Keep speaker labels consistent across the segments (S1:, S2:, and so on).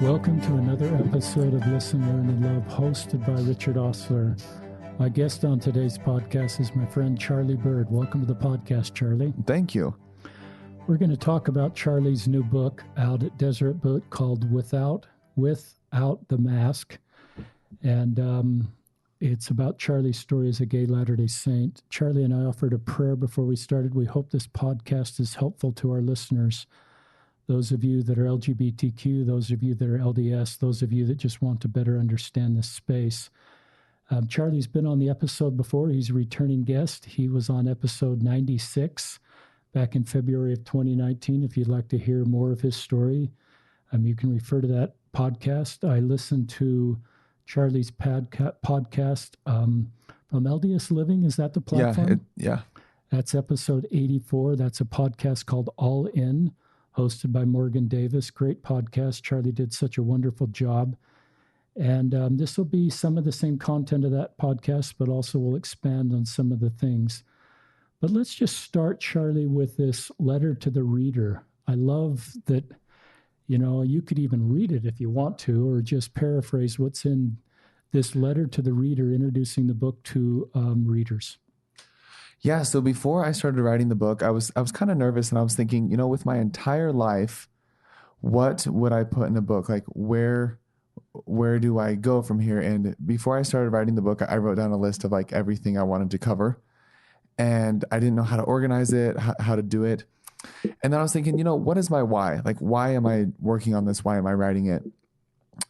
S1: Welcome to another episode of Listen, Learn, and Love, hosted by Richard Osler. My guest on today's podcast is my friend Charlie Bird. Welcome to the podcast, Charlie.
S2: Thank you.
S1: We're going to talk about Charlie's new book out at Deseret Book called Without the Mask. And it's about Charlie's story as a gay Latter-day Saint. Charlie and I offered a prayer before we started. We hope this podcast is helpful to our listeners. Those of you that are LGBTQ, those of you that are LDS, those of you that just want to better understand this space. Charlie's been on the episode before. He's a returning guest. He was on episode 96 back in February of 2019. If you'd like to hear more of his story, you can refer to that podcast. I listened to Charlie's podcast from LDS Living. Is that the platform?
S2: Yeah.
S1: That's episode 84. That's a podcast called All In, hosted by Morgan Davis. Great podcast. Charlie did such a wonderful job. And this will be some of the same content of that podcast, but also we'll expand on some of the things. But let's just start, Charlie, with this letter to the reader. I love that, you could even read it if you want to, or just paraphrase what's in this letter to the reader, introducing the book to readers.
S2: Yeah. So before I started writing the book, I was kind of nervous, and I was thinking, with my entire life, what would I put in a book? Like where do I go from here? And before I started writing the book, I wrote down a list of like everything I wanted to cover, and I didn't know how to organize it, how to do it. And then I was thinking, what is my why? Like, why am I working on this? Why am I writing it?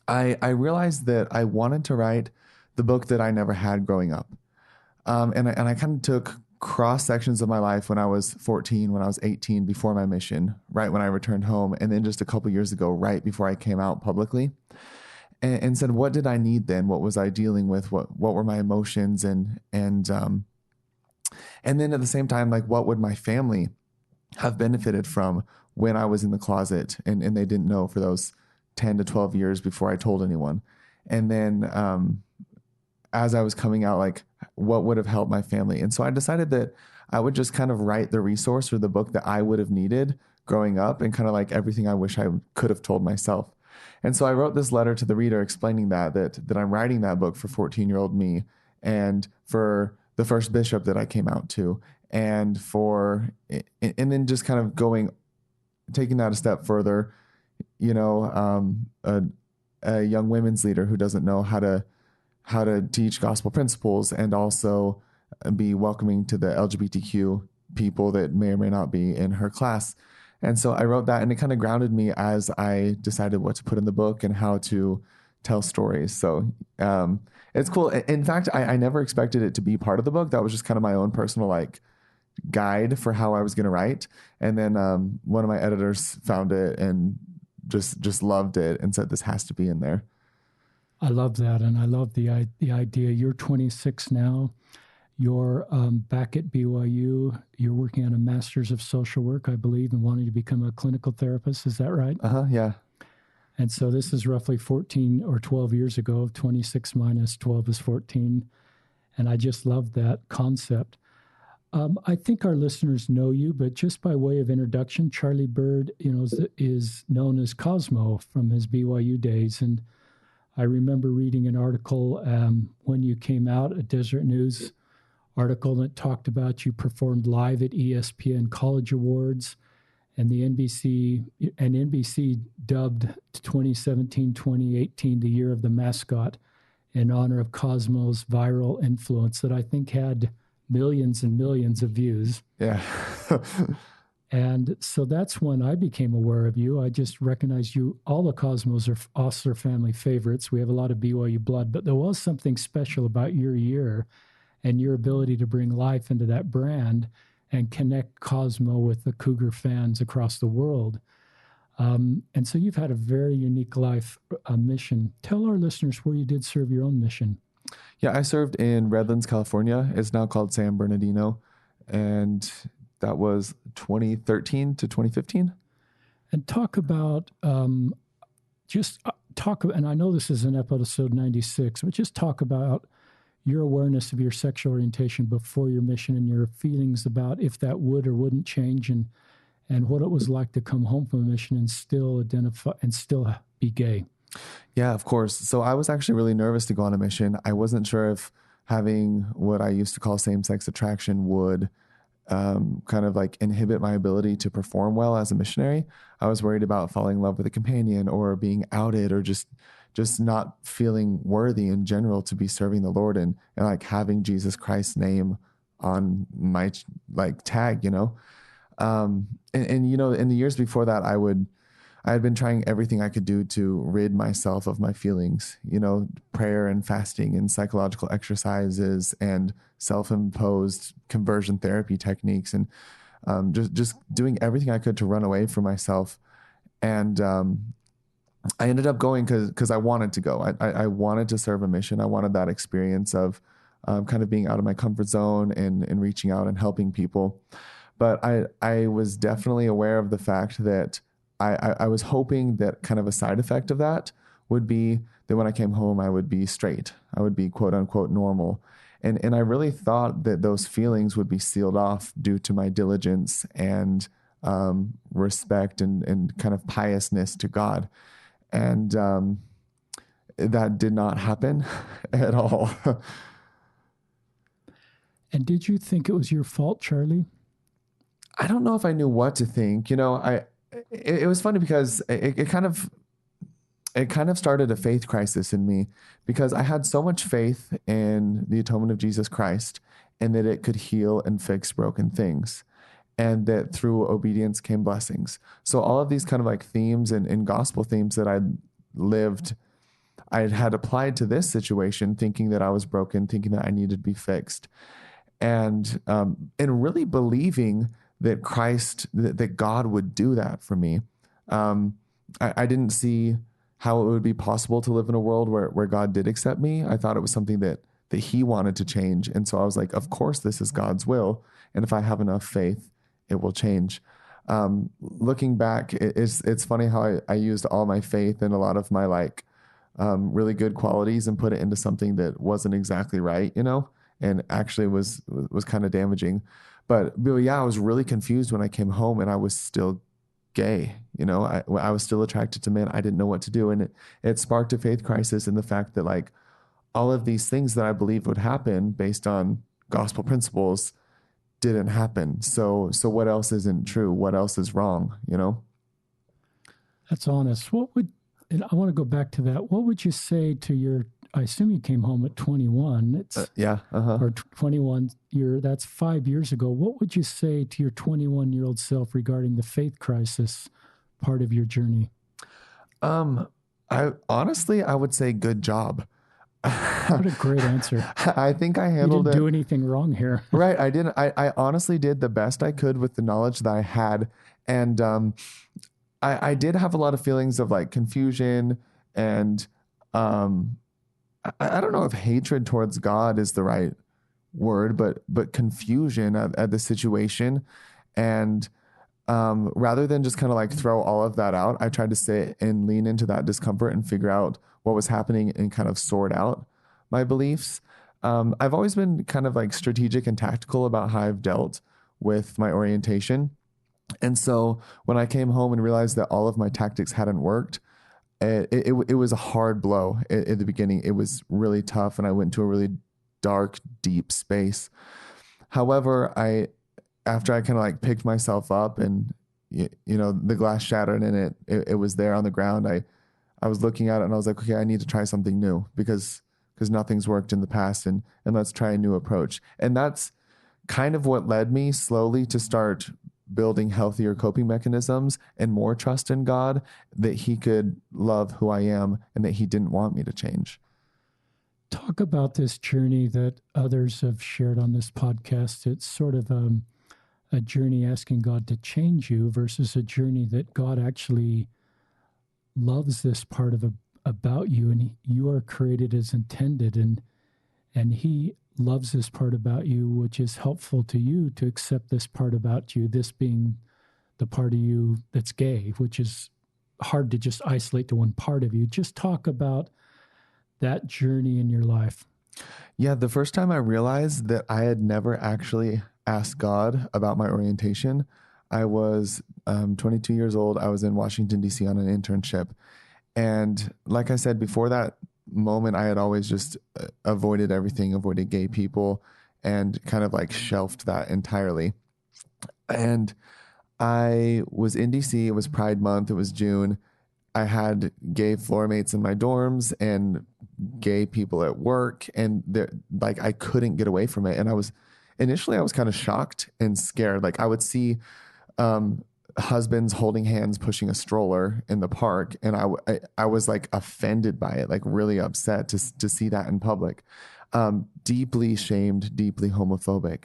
S2: I realized that I wanted to write the book that I never had growing up. And I kind of took cross sections of my life when I was 14, when I was 18, before my mission, right when I returned home, and then just a couple years ago, right before I came out publicly, and said, what did I need then? What was I dealing with? What were my emotions? And then at the same time, like, what would my family have benefited from when I was in the closet and they didn't know for those 10 to 12 years before I told anyone? And then as I was coming out, like, what would have helped my family? And so I decided that I would just kind of write the resource or the book that I would have needed growing up, and kind of like everything I wish I could have told myself. And so I wrote this letter to the reader explaining that I'm writing that book for 14-year-old me, and for the first bishop that I came out to, and then just kind of taking that a step further, a young women's leader who doesn't know how to teach gospel principles, and also be welcoming to the LGBTQ people that may or may not be in her class. And so I wrote that, and it kind of grounded me as I decided what to put in the book and how to tell stories. So it's cool. In fact, I never expected it to be part of the book. That was just kind of my own personal guide for how I was going to write. And then one of my editors found it and just loved it and said, this has to be in there.
S1: I love that. And I love the idea. You're 26 now. You're back at BYU. You're working on a master's of social work, I believe, and wanting to become a clinical therapist. Is that right?
S2: Yeah.
S1: And so this is roughly 14 or 12 years ago. 26 minus 12 is 14. And I just love that concept. I think our listeners know you, but just by way of introduction, Charlie Bird, is known as Cosmo from his BYU days. And I remember reading an article when you came out, a Deseret News article that talked about you performed live at ESPN College Awards, and the NBC dubbed 2017-2018 the year of the mascot in honor of Cosmo's viral influence that I think had millions and millions of views.
S2: Yeah.
S1: And so that's when I became aware of you. I just recognized you. All the Cosmos are Osler family favorites. We have a lot of BYU blood, but there was something special about your year and your ability to bring life into that brand and connect Cosmo with the Cougar fans across the world. And so you've had a very unique life mission. Tell our listeners where you did serve your own mission.
S2: Yeah, I served in Redlands, California. It's now called San Bernardino. And that was 2013 to 2015.
S1: And talk about, and I know this is in episode 96, but just talk about your awareness of your sexual orientation before your mission and your feelings about if that would or wouldn't change, and what it was like to come home from a mission and still identify and still be gay.
S2: Yeah, of course. So I was actually really nervous to go on a mission. I wasn't sure if having what I used to call same-sex attraction would kind of like inhibit my ability to perform well as a missionary. I was worried about falling in love with a companion or being outed or just not feeling worthy in general to be serving the Lord and like having Jesus Christ's name on my like tag, you know? And you know, in the years before that, I had been trying everything I could do to rid myself of my feelings, you know, prayer and fasting and psychological exercises and self-imposed conversion therapy techniques and just doing everything I could to run away from myself. And I ended up going because I wanted to go. I wanted to serve a mission. I wanted that experience of kind of being out of my comfort zone and reaching out and helping people. But I was definitely aware of the fact that I was hoping that kind of a side effect of that would be that when I came home, I would be straight. I would be quote unquote normal. And I really thought that those feelings would be sealed off due to my diligence and respect and kind of piousness to God. And that did not happen at all.
S1: And did you think it was your fault, Charlie?
S2: I don't know if I knew what to think. You know, it was funny because it kind of started a faith crisis in me because I had so much faith in the atonement of Jesus Christ and that it could heal and fix broken things and that through obedience came blessings. So all of these kind of like themes and gospel themes that I had applied to this situation, thinking that I was broken, thinking that I needed to be fixed, and really believing that that God would do that for me. I didn't see how it would be possible to live in a world where God did accept me. I thought it was something that he wanted to change. And so I was like, of course, this is God's will. And if I have enough faith, it will change. Looking back, it's funny how I used all my faith and a lot of my like really good qualities and put it into something that wasn't exactly right, you know, and actually was kind of damaging. But yeah, I was really confused when I came home and I was still gay. You know, I was still attracted to men. I didn't know what to do. And it sparked a faith crisis in the fact that like all of these things that I believed would happen based on gospel principles didn't happen. So what else isn't true? What else is wrong? You know?
S1: That's honest. And I want to go back to that. What would you say to I assume you came home at 21.
S2: Yeah. Uh-huh.
S1: Or 21 that's 5 years ago. What would you say to your 21-year-old self regarding the faith crisis part of your journey?
S2: I would say good job.
S1: What a great answer.
S2: I think I handled it.
S1: You didn't do anything wrong here.
S2: Right. I didn't. I honestly did the best I could with the knowledge that I had. And I did have a lot of feelings of like confusion and I don't know if hatred towards God is the right word, but confusion at the situation. And rather than just kind of like throw all of that out, I tried to sit and lean into that discomfort and figure out what was happening and kind of sort out my beliefs. I've always been kind of like strategic and tactical about how I've dealt with my orientation. And so when I came home and realized that all of my tactics hadn't worked, it was a hard blow at the beginning. It was really tough and I went to a really dark, deep space. However, after I kind of like picked myself up and, you know, the glass shattered and it was there on the ground. I was looking at it and I was like, okay, I need to try something new because nothing's worked in the past and let's try a new approach. And that's kind of what led me slowly to start building healthier coping mechanisms and more trust in God that he could love who I am and that he didn't want me to change.
S1: Talk about this journey that others have shared on this podcast. It's sort of a journey asking God to change you versus a journey that God actually loves this part about you and you are created as intended and he loves this part about you, which is helpful to you to accept this part about you, this being the part of you that's gay, which is hard to just isolate to one part of you. Just talk about that journey in your life.
S2: Yeah, the first time I realized that I had never actually asked God about my orientation, I was 22 years old. I was in Washington, D.C. on an internship. And like I said, before that moment, I had always just avoided everything, avoided gay people, and kind of like shelved that entirely. And I was in DC. It was Pride Month. It was June. I had gay floor mates in my dorms and gay people at work, and like I couldn't get away from it. And I was kind of shocked and scared. Like I would see um, husbands holding hands, pushing a stroller in the park, and I was like offended by it, like really upset to see that in public. Deeply shamed, deeply homophobic.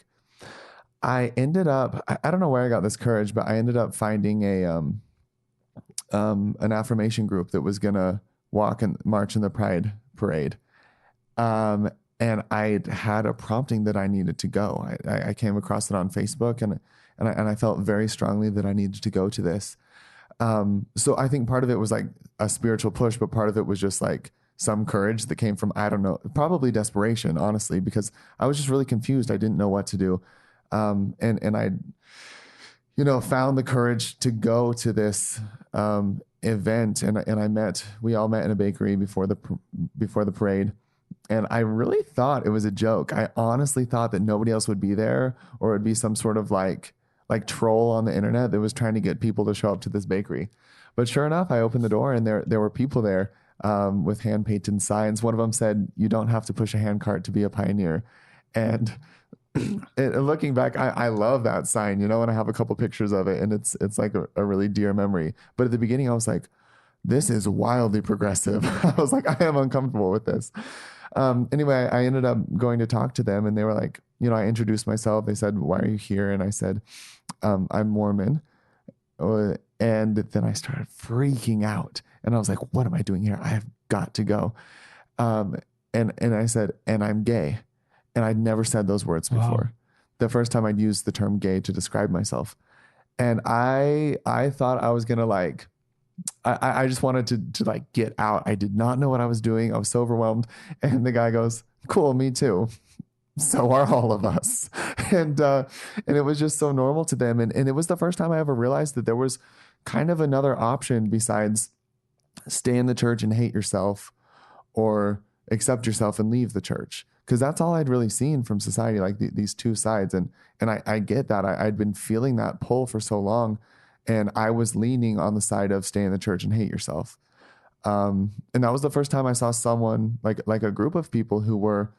S2: I don't know where I got this courage, but I ended up finding an affirmation group that was gonna walk and march in the Pride parade. Um, and I had a prompting that I needed to go. I came across it on Facebook, and I felt very strongly that I needed to go to this. So I think part of it was like a spiritual push, but part of it was just like some courage that came from, I don't know, probably desperation, honestly, because I was just really confused. I didn't know what to do. And I, found the courage to go to this event, and we all met in a bakery before the parade. And I really thought it was a joke. I honestly thought that nobody else would be there, or it would be some sort of like troll on the internet that was trying to get people to show up to this bakery. But sure enough, I opened the door, and there were people there with hand painted signs. One of them said, "You don't have to push a hand cart to be a pioneer." And looking back, I love that sign, and I have a couple pictures of it, and it's like a really dear memory. But at the beginning, I was like, this is wildly progressive. I was like, I am uncomfortable with this. Anyway, I ended up going to talk to them, and they were like, I introduced myself. They said, "Why are you here?" And I said, "I'm Mormon." And then I started freaking out, and I was like, what am I doing here? I have got to go. And I said, "And I'm gay." And I'd never said those words before. Wow. The first time I'd used the term gay to describe myself. And I thought I was going to I just wanted to like get out. I did not know what I was doing. I was so overwhelmed. And the guy goes, "Cool, me too. So are all of us." And it was just so normal to them. And it was the first time I ever realized that there was kind of another option besides stay in the church and hate yourself, or accept yourself and leave the church. Because that's all I'd really seen from society, like these two sides. And I get that. I'd been feeling that pull for so long. And I was leaning on the side of stay in the church and hate yourself. And that was the first time I saw someone, like a group of people who were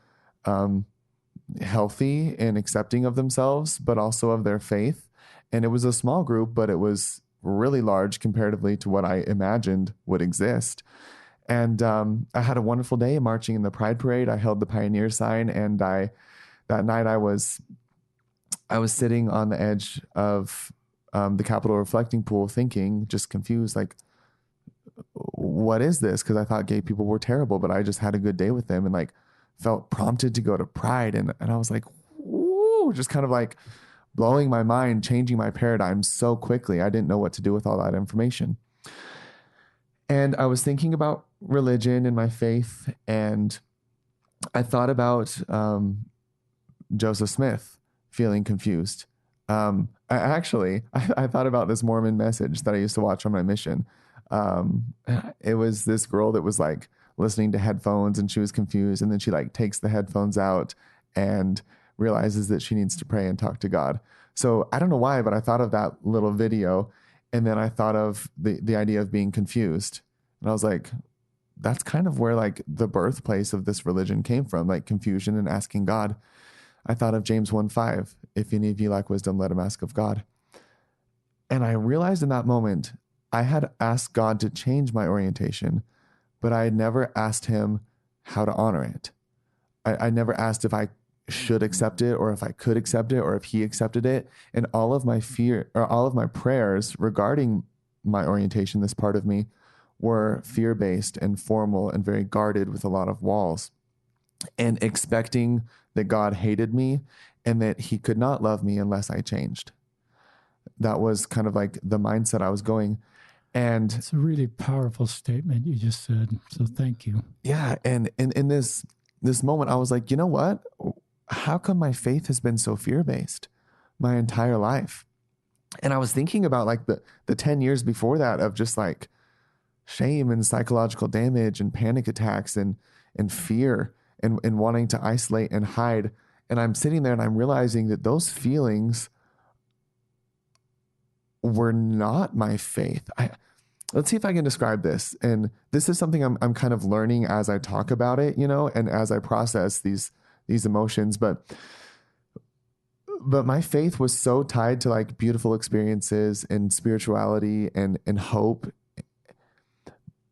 S2: healthy and accepting of themselves, but also of their faith. And it was a small group, but it was really large comparatively to what I imagined would exist. And I had a wonderful day marching in the Pride Parade. I held the Pioneer sign, and that night I was sitting on the edge of the Capitol reflecting pool, thinking, just confused, like, what is this? Because I thought gay people were terrible, but I just had a good day with them, and like felt prompted to go to Pride, and I was like, woo, just kind of like blowing my mind, changing my paradigm so quickly. I didn't know what to do with all that information. And I was thinking about religion and my faith, and I thought about Joseph Smith feeling confused. I thought about this Mormon Message that I used to watch on my mission. It was this girl that was like listening to headphones, and she was confused, and then she like takes the headphones out and realizes that she needs to pray and talk to God. So I don't know why, but I thought of that little video. And then I thought of the idea of being confused. And I was like, that's kind of where like the birthplace of this religion came from, like confusion and asking God. I thought of James 1:5, if any of you lack wisdom, let him ask of God. And I realized in that moment, I had asked God to change my orientation, but I had never asked him how to honor it. I never asked if I should accept it, or if I could accept it, or if he accepted it. And all of my prayers regarding my orientation, this part of me, were fear-based and formal and very guarded with a lot of walls, and expecting that God hated me and that he could not love me unless I changed. That was kind of like the mindset I was going. And
S1: it's a really powerful statement you just said. So thank you.
S2: Yeah. And in this moment, I was like, you know what? How come my faith has been so fear-based my entire life? And I was thinking about like the 10 years before that of just like shame and psychological damage and panic attacks and fear and wanting to isolate and hide. And I'm sitting there and I'm realizing that those feelings were not my faith. Let's see if I can describe this. And this is something I'm kind of learning as I talk about it, and as I process these emotions. But my faith was so tied to like beautiful experiences and spirituality and hope.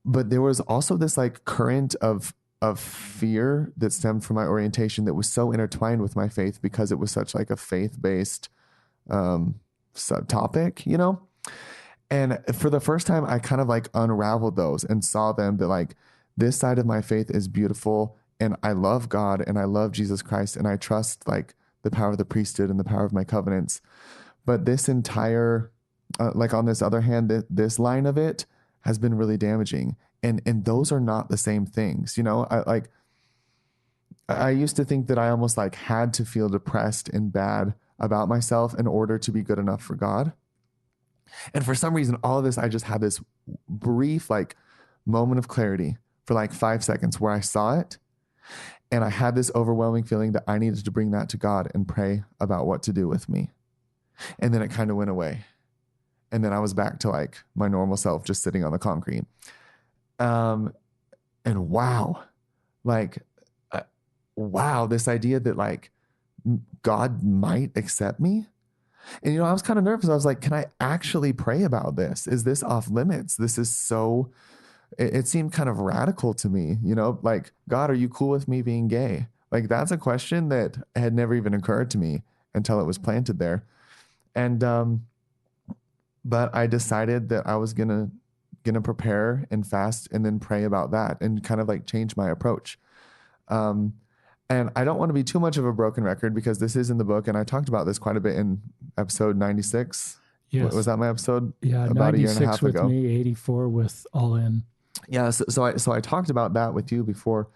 S2: But there was also this like current of fear that stemmed from my orientation that was so intertwined with my faith because it was such like a faith-based subtopic. And for the first time, I kind of like unraveled those and saw them that like this side of my faith is beautiful and I love God and I love Jesus Christ and I trust like the power of the priesthood and the power of my covenants. But this entire, like on this other hand, this line of it has been really damaging. And those are not the same things. I used to think that I almost like had to feel depressed and bad about myself in order to be good enough for God. And for some reason, all of this, I just had this brief like moment of clarity for like 5 seconds where I saw it. And I had this overwhelming feeling that I needed to bring that to God and pray about what to do with me. And then it kind of went away. And then I was back to like my normal self, just sitting on the concrete. And wow, this idea that like God might accept me. And, I was kind of nervous. I was like, can I actually pray about this? Is this off limits? This is so, it seemed kind of radical to me, like, God, are you cool with me being gay? Like, that's a question that had never even occurred to me until it was planted there. And, but I decided that I was gonna prepare and fast and then pray about that and kind of like change my approach. And I don't want to be too much of a broken record because this is in the book and I talked about this quite a bit in episode 96.
S1: Yes.
S2: Was that my episode?
S1: Yeah,
S2: about
S1: 96
S2: a year and a half
S1: with
S2: ago.
S1: me, 84 with All In.
S2: Yeah, so I talked about that with you before,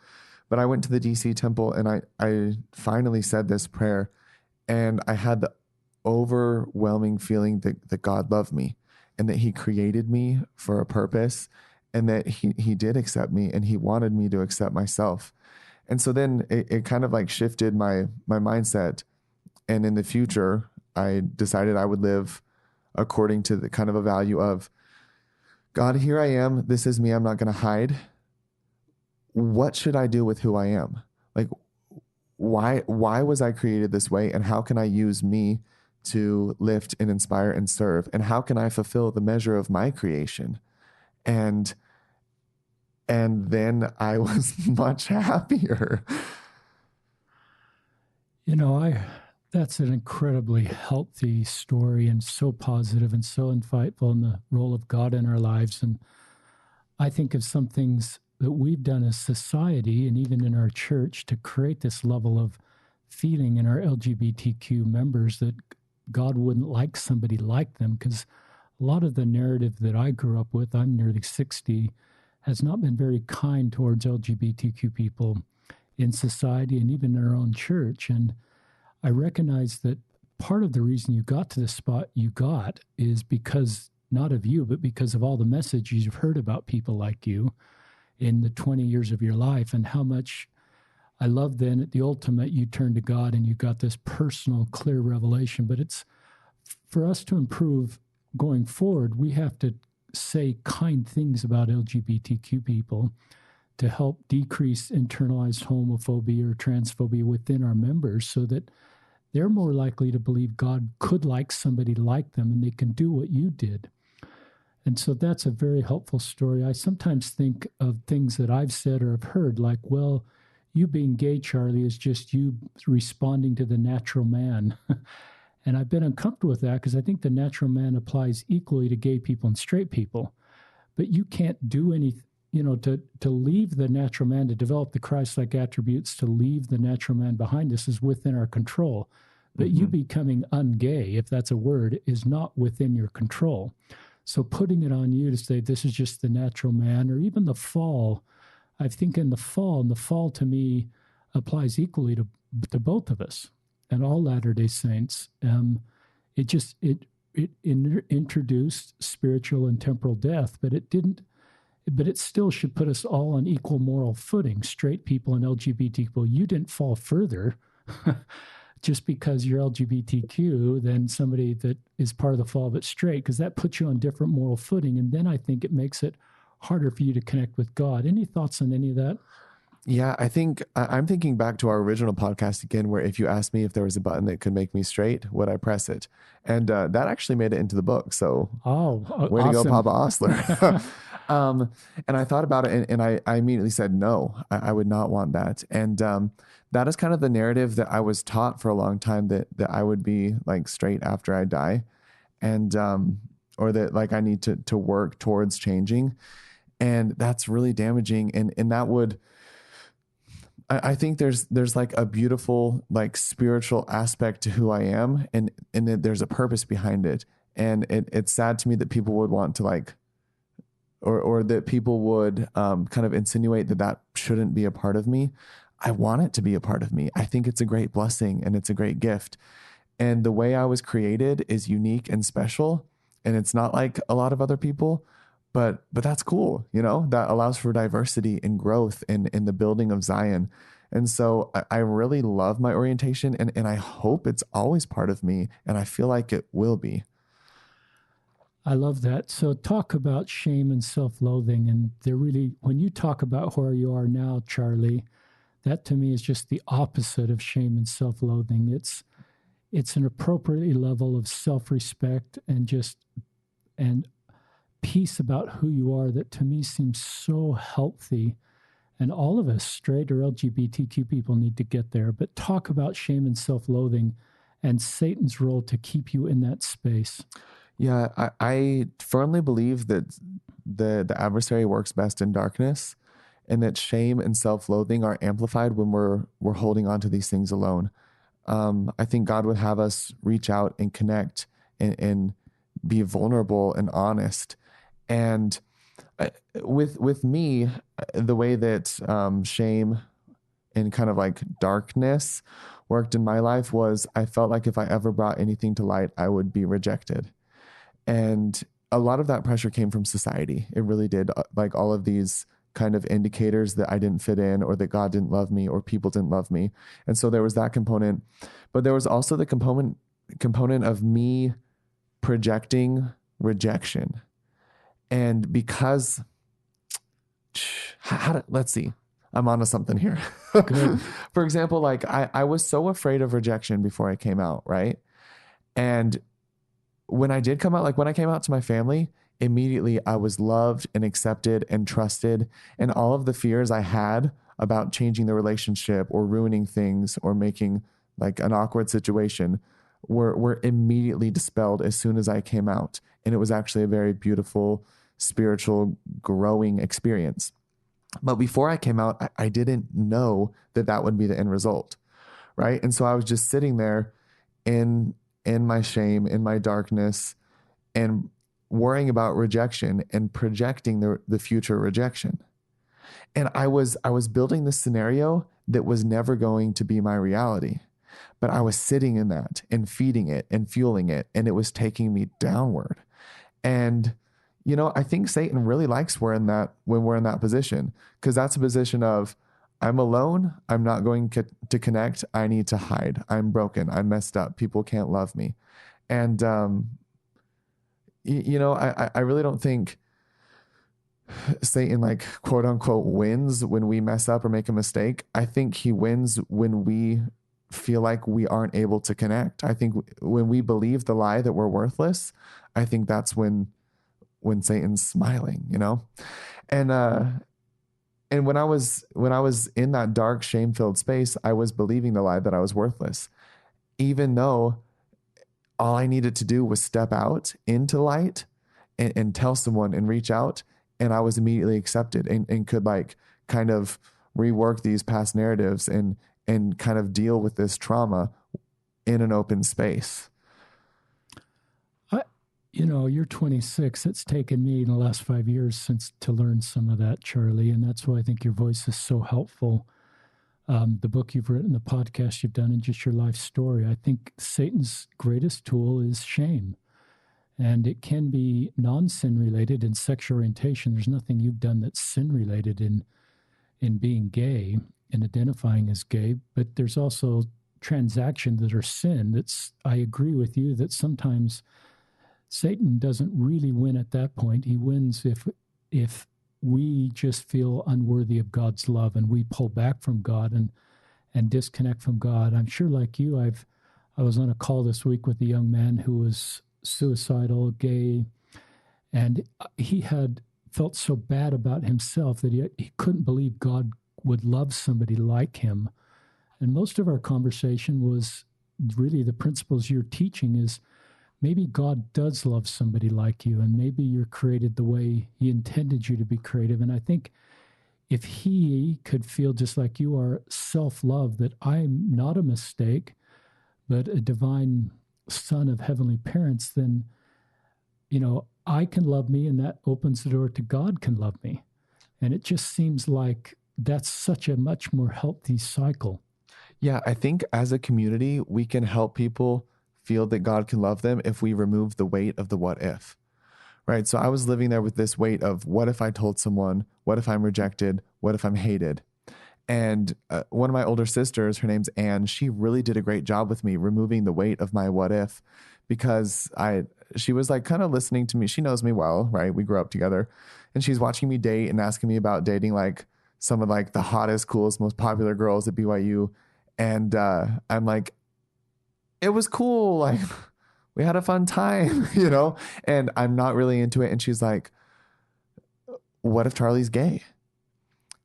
S2: but I went to the DC temple and I finally said this prayer and I had the overwhelming feeling that God loved me and that he created me for a purpose and that he did accept me and he wanted me to accept myself. And so then it kind of like shifted my mindset. And in the future, I decided I would live according to the kind of a value of, God, here I am. This is me. I'm not going to hide. What should I do with who I am? Like, why was I created this way? And how can I use me to lift and inspire and serve? And how can I fulfill the measure of my creation? And then I was much happier.
S1: That's an incredibly healthy story and so positive and so insightful in the role of God in our lives. And I think of some things that we've done as society and even in our church to create this level of feeling in our LGBTQ members that God wouldn't like somebody like them, because a lot of the narrative that I grew up with, I'm nearly 60, has not been very kind towards LGBTQ people in society and even in our own church. And I recognize that part of the reason you got to the spot you got is because, not of you, but because of all the messages you've heard about people like you in the 20 years of your life, and how much I love then at the ultimate, you turned to God and you got this personal, clear revelation. But it's for us to improve going forward, we have to say kind things about LGBTQ people to help decrease internalized homophobia or transphobia within our members so that they're more likely to believe God could like somebody like them and they can do what you did. And so that's a very helpful story. I sometimes think of things that I've said or have heard, like, well, you being gay, Charlie, is just you responding to the natural man. And I've been uncomfortable with that because I think the natural man applies equally to gay people and straight people. But you can't do anything, to leave the natural man, to develop the Christ-like attributes, to leave the natural man behind us is within our control. But you becoming ungay, if that's a word, is not within your control. So putting it on you to say this is just the natural man, or even the fall, I think in the fall to me applies equally to both of us and all Latter-day Saints. It introduced spiritual and temporal death, but it didn't but it still should put us all on equal moral footing, straight people and LGBT people. You didn't fall further just because you're LGBTQ than somebody that is part of the fall that's straight, because that puts you on different moral footing. And then I think it makes it harder for you to connect with God. Any thoughts on any of that?
S2: Yeah, I think I'm thinking back to our original podcast again, where if you asked me if there was a button that could make me straight, would I press it? And that actually made it into the book. So, way to go, Papa Osler. And I thought about it, and I immediately said, no, I would not want that. And that is kind of the narrative that I was taught for a long time, that I would be like straight after I die, and or that like I need to work towards changing. And that's really damaging. And that would, I think there's like a beautiful, like spiritual aspect to who I am, and that there's a purpose behind it. And it's sad to me that people would want to like, or that people would kind of insinuate that shouldn't be a part of me. I want it to be a part of me. I think it's a great blessing and it's a great gift. And the way I was created is unique and special. And it's not like a lot of other people, but that's cool. That allows for diversity and growth in the building of Zion. And so I really love my orientation, and I hope it's always part of me. And I feel like it will be.
S1: I love that. So talk about shame and self-loathing. And they're really, when you talk about where you are now, Charlie, that to me is just the opposite of shame and self-loathing. It's an appropriate level of self-respect and peace about who you are that to me seems so healthy. And all of us, straight or LGBTQ people, need to get there. But talk about shame and self-loathing and Satan's role to keep you in that space.
S2: Yeah, I firmly believe that the adversary works best in darkness, and that shame and self-loathing are amplified when we're holding on to these things alone. I think God would have us reach out and connect and be vulnerable and honest. And with me, the way that shame and kind of like darkness worked in my life was, I felt like if I ever brought anything to light, I would be rejected. And a lot of that pressure came from society. It really did. Like all of these kind of indicators that I didn't fit in, or that God didn't love me, or people didn't love me. And so there was that component, but there was also the component of me projecting rejection. And because let's see, I'm onto something here. For example, like I was so afraid of rejection before I came out. Right. And when I did come out, like when I came out to my family, immediately I was loved and accepted and trusted. And all of the fears I had about changing the relationship or ruining things or making like an awkward situation were immediately dispelled as soon as I came out. And it was actually a very beautiful, spiritual, growing experience. But before I came out, I didn't know that would be the end result. Right. And so I was just sitting there in my shame, in my darkness, and worrying about rejection and projecting the future rejection. And I was building this scenario that was never going to be my reality, but I was sitting in that and feeding it and fueling it, and it was taking me downward. And, I think Satan really likes when we're in that position, because that's a position of, I'm alone. I'm not going to connect. I need to hide. I'm broken. I'm messed up. People can't love me. And, I really don't think Satan, like, quote unquote, wins when we mess up or make a mistake. I think he wins when we feel like we aren't able to connect. I think when we believe the lie that we're worthless, I think that's when Satan's smiling, And when I was in that dark, shame-filled space, I was believing the lie that I was worthless, even though all I needed to do was step out into light and tell someone and reach out, and I was immediately accepted and could like kind of rework these past narratives and kind of deal with this trauma in an open space.
S1: You're 26. It's taken me in the last 5 years to learn some of that, Charlie. And that's why I think your voice is so helpful. The book you've written, the podcast you've done, and just your life story. I think Satan's greatest tool is shame. And it can be non-sin related in sexual orientation. There's nothing you've done that's sin related in being gay and identifying as gay, but there's also transactions that are sin. I agree with you that sometimes Satan doesn't really win at that point. He wins if we just feel unworthy of God's love and we pull back from God and disconnect from God. I'm sure, like you, I was on a call this week with a young man who was suicidal, gay, and he had felt so bad about himself that he couldn't believe God would love somebody like him. And most of our conversation was really the principles you're teaching is maybe God does love somebody like you, and maybe you're created the way he intended you to be creative. And I think if he could feel just like you are, self-love, that I'm not a mistake, but a divine son of heavenly parents, then, I can love me, and that opens the door to God can love me. And it just seems like that's such a much more healthy cycle.
S2: Yeah, I think as a community, we can help people feel that God can love them if we remove the weight of the what if, right? So I was living there with this weight of what if I told someone, what if I'm rejected, what if I'm hated? And one of my older sisters, her name's Anne, she really did a great job with me removing the weight of my what if, because she was like kind of listening to me. She knows me well, right? We grew up together, and she's watching me date and asking me about dating like some of like the hottest, coolest, most popular girls at BYU. And I'm like, it was cool. Like we had a fun time, and I'm not really into it. And she's like, what if Charlie's gay?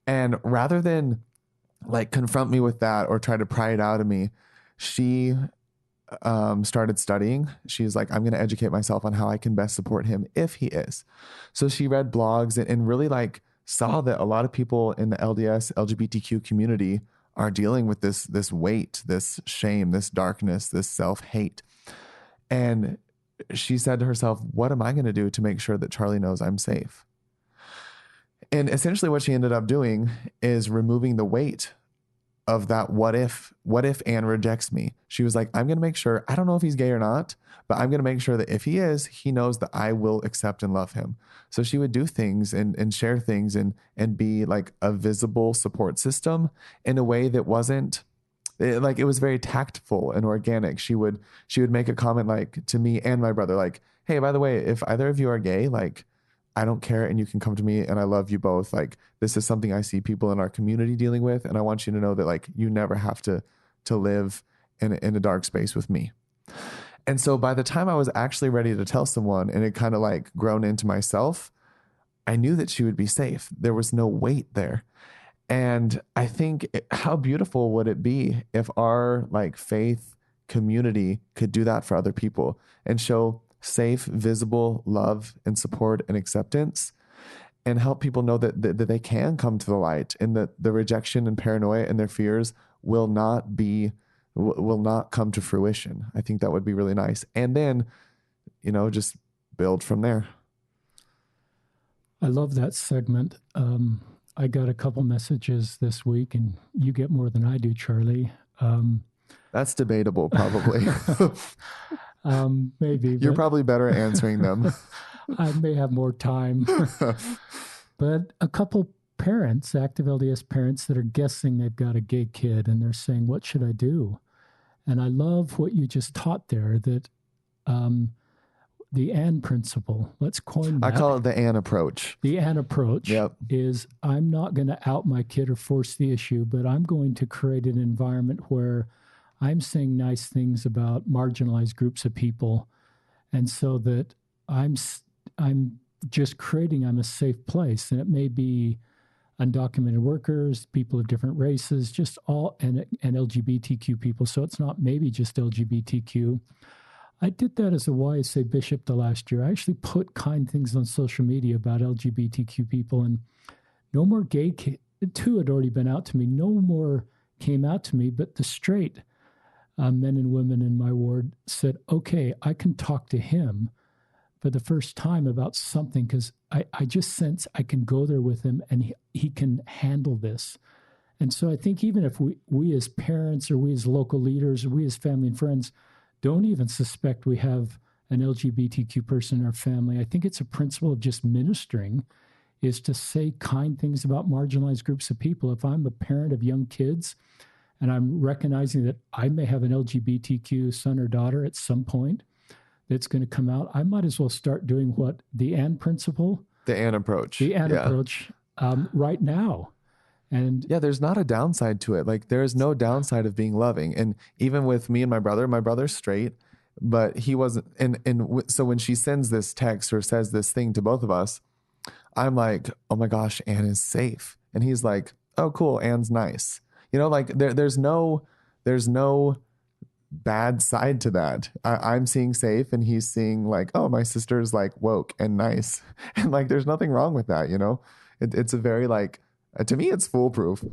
S2: And rather than like confront me with that or try to pry it out of me, she started studying. She's like, I'm going to educate myself on how I can best support him if he is. So she read blogs and really like saw that a lot of people in the LDS LGBTQ community are dealing with this weight, this shame, this darkness, this self-hate. And she said to herself, what am I going to do to make sure that Charlie knows I'm safe? And essentially what she ended up doing is removing the weight of that what if Anne rejects me. She was like, I'm going to make sure, I don't know if he's gay or not, but I'm going to make sure that if he is, he knows that I will accept and love him. So she would do things and share things and be like a visible support system in a way that wasn't like, it was very tactful and organic. She would make a comment like to me and my brother, like, hey, by the way, if either of you are gay, like, I don't care, and you can come to me, and I love you both. Like, this is something I see people in our community dealing with, and I want you to know that like you never have to live in a dark space with me. And so by the time I was actually ready to tell someone, and it kind of like grown into myself, I knew that she would be safe. There was no weight there. And I think how beautiful would it be if our like faith community could do that for other people and show safe, visible love and support and acceptance, and help people know that they can come to the light, and that the rejection and paranoia and their fears will not come to fruition. I think that would be really nice. And then, just build from there.
S1: I love that segment. I got a couple messages this week, and you get more than I do, Charlie.
S2: That's debatable, probably.
S1: Maybe.
S2: You're probably better at answering them.
S1: I may have more time. But a couple parents, active LDS parents, that are guessing they've got a gay kid, and they're saying, what should I do? And I love what you just taught there, that the Anne principle, let's coin that.
S2: I call it the Anne approach.
S1: The Anne approach is, I'm not going to out my kid or force the issue, but I'm going to create an environment where I'm saying nice things about marginalized groups of people. And so that I'm just creating, I'm a safe place. And it may be undocumented workers, people of different races, just all, and LGBTQ people. So it's not maybe just LGBTQ. I did that as a YSA bishop the last year. I actually put kind things on social media about LGBTQ people, and no more gay, two had already been out to me. No more came out to me, but the straight men and women in my ward said, okay, I can talk to him for the first time about something, because I just sense I can go there with him and he can handle this. And so I think even if we as parents, or we as local leaders, or we as family and friends don't even suspect we have an LGBTQ person in our family, I think it's a principle of just ministering, is to say kind things about marginalized groups of people. If I'm a parent of young kids and I'm recognizing that I may have an LGBTQ son or daughter at some point that's going to come out, I might as well start doing what the Ann principle,
S2: The Ann approach.
S1: the Ann approach right now. And
S2: yeah, there's not a downside to it. Like there's no downside of being loving. And even with me and my brother's straight, but he wasn't. So when she sends this text or says this thing to both of us, I'm like, oh my gosh, Ann is safe. And he's like, oh, cool. Ann's nice. You know, like there's no bad side to that. I'm seeing safe and he's seeing like, oh, my sister's like woke and nice. And like, there's nothing wrong with that. You know, it's a very like, to me, it's foolproof.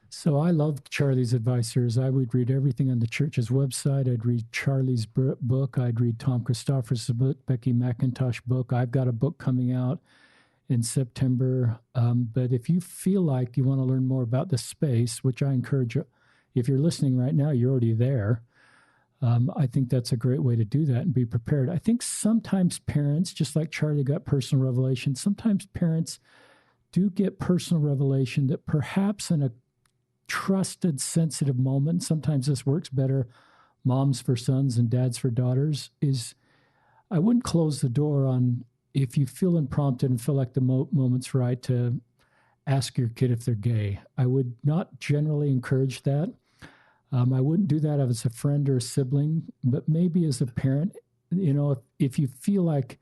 S1: So I loved Charlie's advisors. I would read everything on the church's website. I'd read Charlie's book. I'd read Tom Christopher's book, Becky McIntosh book. I've got a book coming out in September. But if you feel like you want to learn more about the space, which I encourage you, if you're listening right now, you're already there. I think that's a great way to do that and be prepared. I think sometimes parents, just like Charlie got personal revelation, sometimes parents do get personal revelation that perhaps in a trusted, sensitive moment, sometimes this works better, moms for sons and dads for daughters, is I wouldn't close the door on, if you feel unprompted and feel like the moment's right, to ask your kid if they're gay. I would not generally encourage that. I wouldn't do that as a friend or a sibling, but maybe as a parent, you know, if you feel like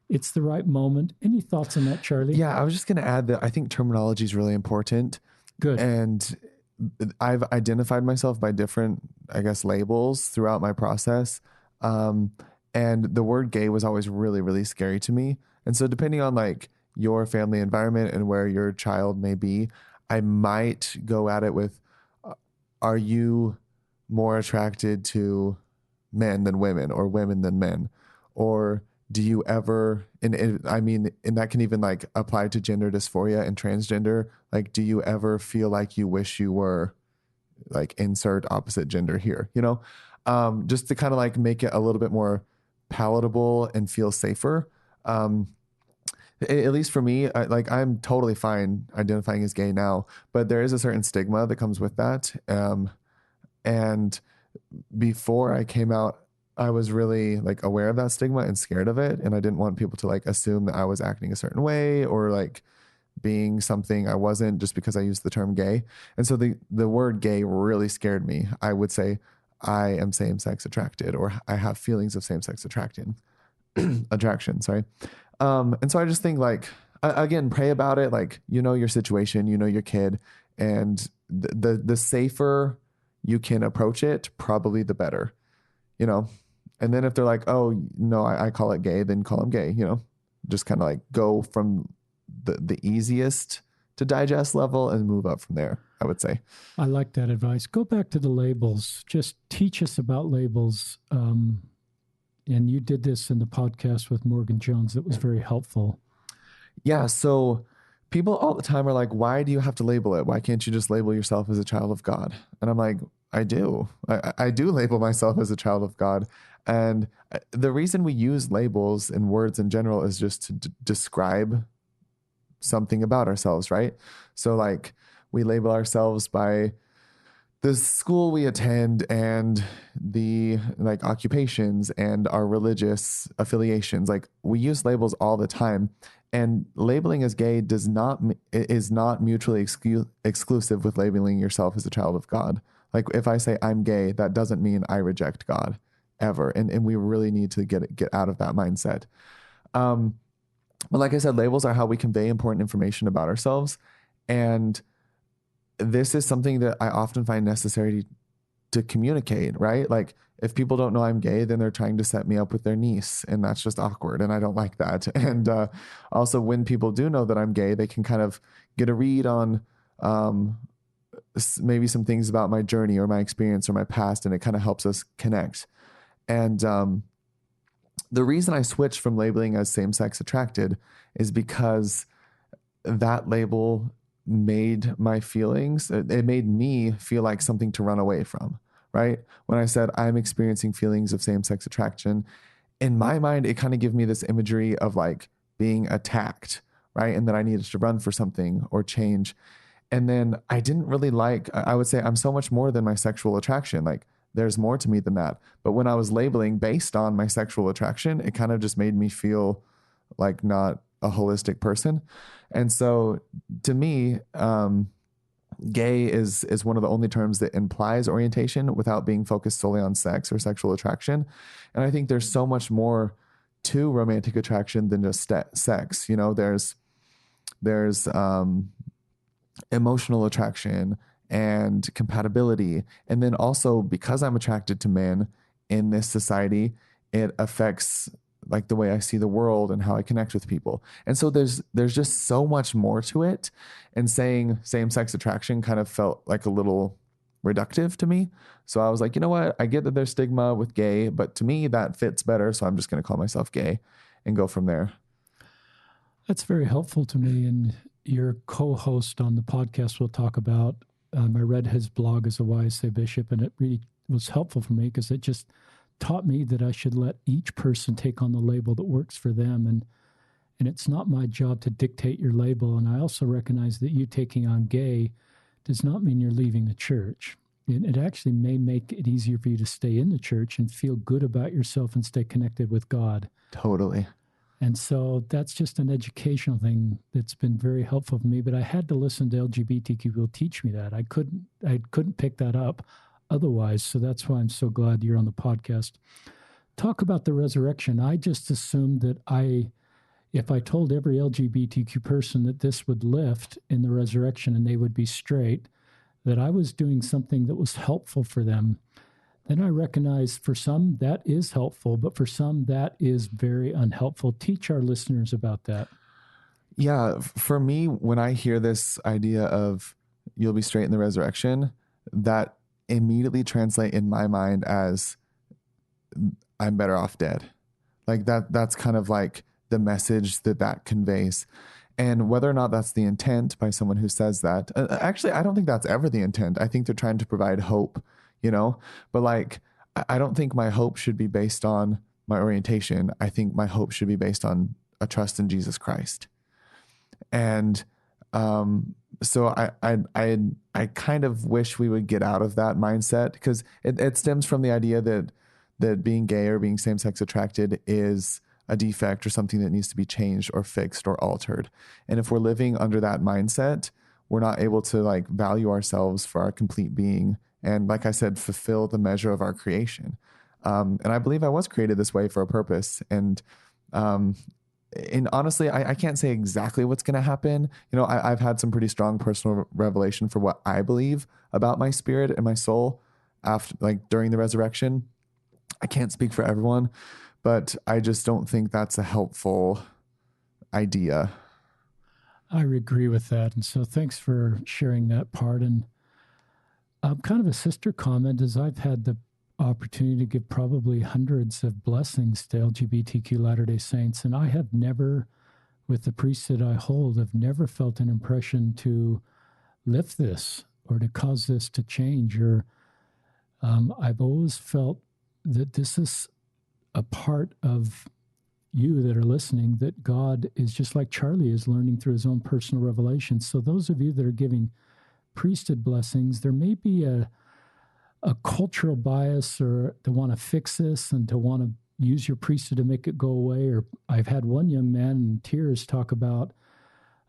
S1: it's the right moment. Any thoughts on that, Charlie?
S2: Yeah, I was just going to add that I think terminology is really important.
S1: Good.
S2: And I've identified myself by different, I guess, labels throughout my process. And the word gay was always really, really scary to me. And so depending on like your family environment and where your child may be, I might go at it with, are you more attracted to men than women or women than men? Or do you ever, and that can even like apply to gender dysphoria and transgender. Like, do you ever feel like you wish you were like insert opposite gender here, you know, just to kind of like make it a little bit more palatable and feel safer. At least for me, I'm totally fine identifying as gay now, but there is a certain stigma that comes with that. And before I came out, I was really like aware of that stigma and scared of it. And I didn't want people to like assume that I was acting a certain way or like being something I wasn't just because I used the term gay. And so the word gay really scared me. I would say I am same-sex attracted, or I have feelings of same-sex attraction, sorry. And so I just think like, again, pray about it. Like, you know, your situation, you know, your kid, and the safer you can approach it, probably the better, you know? And then if they're like, oh no, I call it gay, then call them gay, you know, just kind of like go from the easiest to digest level and move up from there, I would say.
S1: I like that advice. Go back to the labels. Just teach us about labels. And you did this in the podcast with Morgan Jones. That was very helpful.
S2: Yeah. So people all the time are like, why do you have to label it? Why can't you just label yourself as a child of God? And I'm like, I do. I do label myself as a child of God. And the reason we use labels and words in general is just to describe something about ourselves, right? So like we label ourselves by the school we attend and the like occupations and our religious affiliations. Like we use labels all the time, and labeling as gay is not mutually exclusive with labeling yourself as a child of God. Like if I say I'm gay, that doesn't mean I reject God ever. And we really need to get out of that mindset. But like I said, labels are how we convey important information about ourselves. And this is something that I often find necessary to communicate, right? Like if people don't know I'm gay, then they're trying to set me up with their niece, and that's just awkward. And I don't like that. And also when people do know that I'm gay, they can kind of get a read on maybe some things about my journey or my experience or my past, and it kind of helps us connect. And the reason I switched from labeling as same-sex attracted is because that label made my feelings, it made me feel like something to run away from, right? When I said I'm experiencing feelings of same-sex attraction, in my mind, it kind of gave me this imagery of like being attacked, right? And that I needed to run for something or change. And then I didn't really I would say I'm so much more than my sexual attraction. Like there's more to me than that. But when I was labeling based on my sexual attraction, it kind of just made me feel like not a holistic person. And so to me, gay is one of the only terms that implies orientation without being focused solely on sex or sexual attraction. And I think there's so much more to romantic attraction than just sex. You know, there's emotional attraction and compatibility. And then also, because I'm attracted to men in this society, it affects like the way I see the world and how I connect with people. And so there's just so much more to it. And saying same-sex attraction kind of felt like a little reductive to me. So I was like, you know what? I get that there's stigma with gay, but to me that fits better. So I'm just going to call myself gay and go from there.
S1: That's very helpful to me. And your co-host on the podcast will talk about, I read his blog as a YSA bishop, and it really was helpful for me because it just taught me that I should let each person take on the label that works for them. And it's not my job to dictate your label. And I also recognize that you taking on gay does not mean you're leaving the church. It actually may make it easier for you to stay in the church and feel good about yourself and stay connected with God.
S2: Totally.
S1: And so that's just an educational thing that's been very helpful for me. But I had to listen to LGBTQ people teach me that. I couldn't pick that up otherwise. So that's why I'm so glad you're on the podcast. Talk about the resurrection. I just assumed that if I told every LGBTQ person that this would lift in the resurrection and they would be straight, that I was doing something that was helpful for them. Then I recognize for some that is helpful, but for some that is very unhelpful. Teach our listeners about that.
S2: Yeah, for me, when I hear this idea of you'll be straight in the resurrection, that immediately translate in my mind as I'm better off dead. Like that's kind of like the message that conveys. And whether or not that's the intent by someone who says that, actually, I don't think that's ever the intent. I think they're trying to provide hope, you know, but like, I don't think my hope should be based on my orientation. I think my hope should be based on a trust in Jesus Christ. And, so I kind of wish we would get out of that mindset, because it stems from the idea that being gay or being same-sex attracted is a defect or something that needs to be changed or fixed or altered. And if we're living under that mindset, we're not able to like value ourselves for our complete being. And like I said, fulfill the measure of our creation. And I believe I was created this way for a purpose. And honestly, I can't say exactly what's going to happen. You know, I've had some pretty strong personal revelation for what I believe about my spirit and my soul after, like during the resurrection. I can't speak for everyone, but I just don't think that's a helpful idea.
S1: I agree with that. And so thanks for sharing that part. And kind of a sister comment is I've had the opportunity to give probably hundreds of blessings to LGBTQ Latter-day Saints. And I have never, with the priesthood I hold, have never felt an impression to lift this or to cause this to change. Or I've always felt that this is a part of you that are listening, that God is just like Charlie is learning through his own personal revelation. So those of you that are giving priesthood blessings, there may be a cultural bias or to want to fix this and to want to use your priesthood to make it go away. Or I've had one young man in tears talk about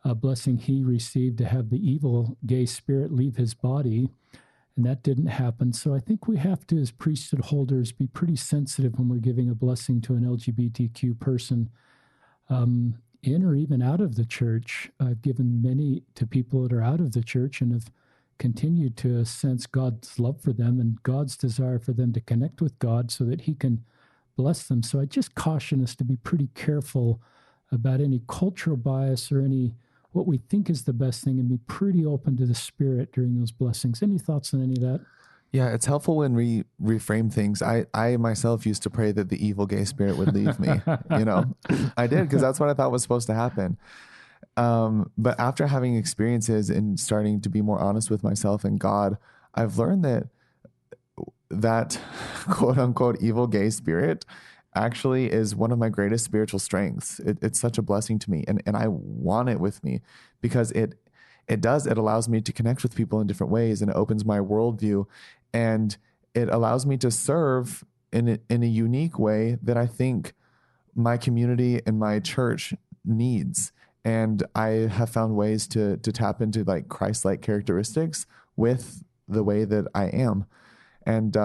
S1: a blessing he received to have the evil gay spirit leave his body, and that didn't happen. So I think we have to, as priesthood holders, be pretty sensitive when we're giving a blessing to an LGBTQ person in or even out of the church. I've given many to people that are out of the church and have continued to sense God's love for them and God's desire for them to connect with God so that he can bless them. So I just caution us to be pretty careful about any cultural bias or any what we think is the best thing, and be pretty open to the Spirit during those blessings. Any thoughts on any of that?
S2: Yeah, it's helpful when we reframe things. I myself used to pray that the evil gay spirit would leave me. You know, I did, because that's what I thought was supposed to happen. But after having experiences and starting to be more honest with myself and God, I've learned that quote unquote evil gay spirit actually is one of my greatest spiritual strengths. It's such a blessing to me, and I want it with me because it allows me to connect with people in different ways, and it opens my worldview, and it allows me to serve in a unique way that I think my community and my church needs. And I have found ways to tap into like Christ-like characteristics with the way that I am. And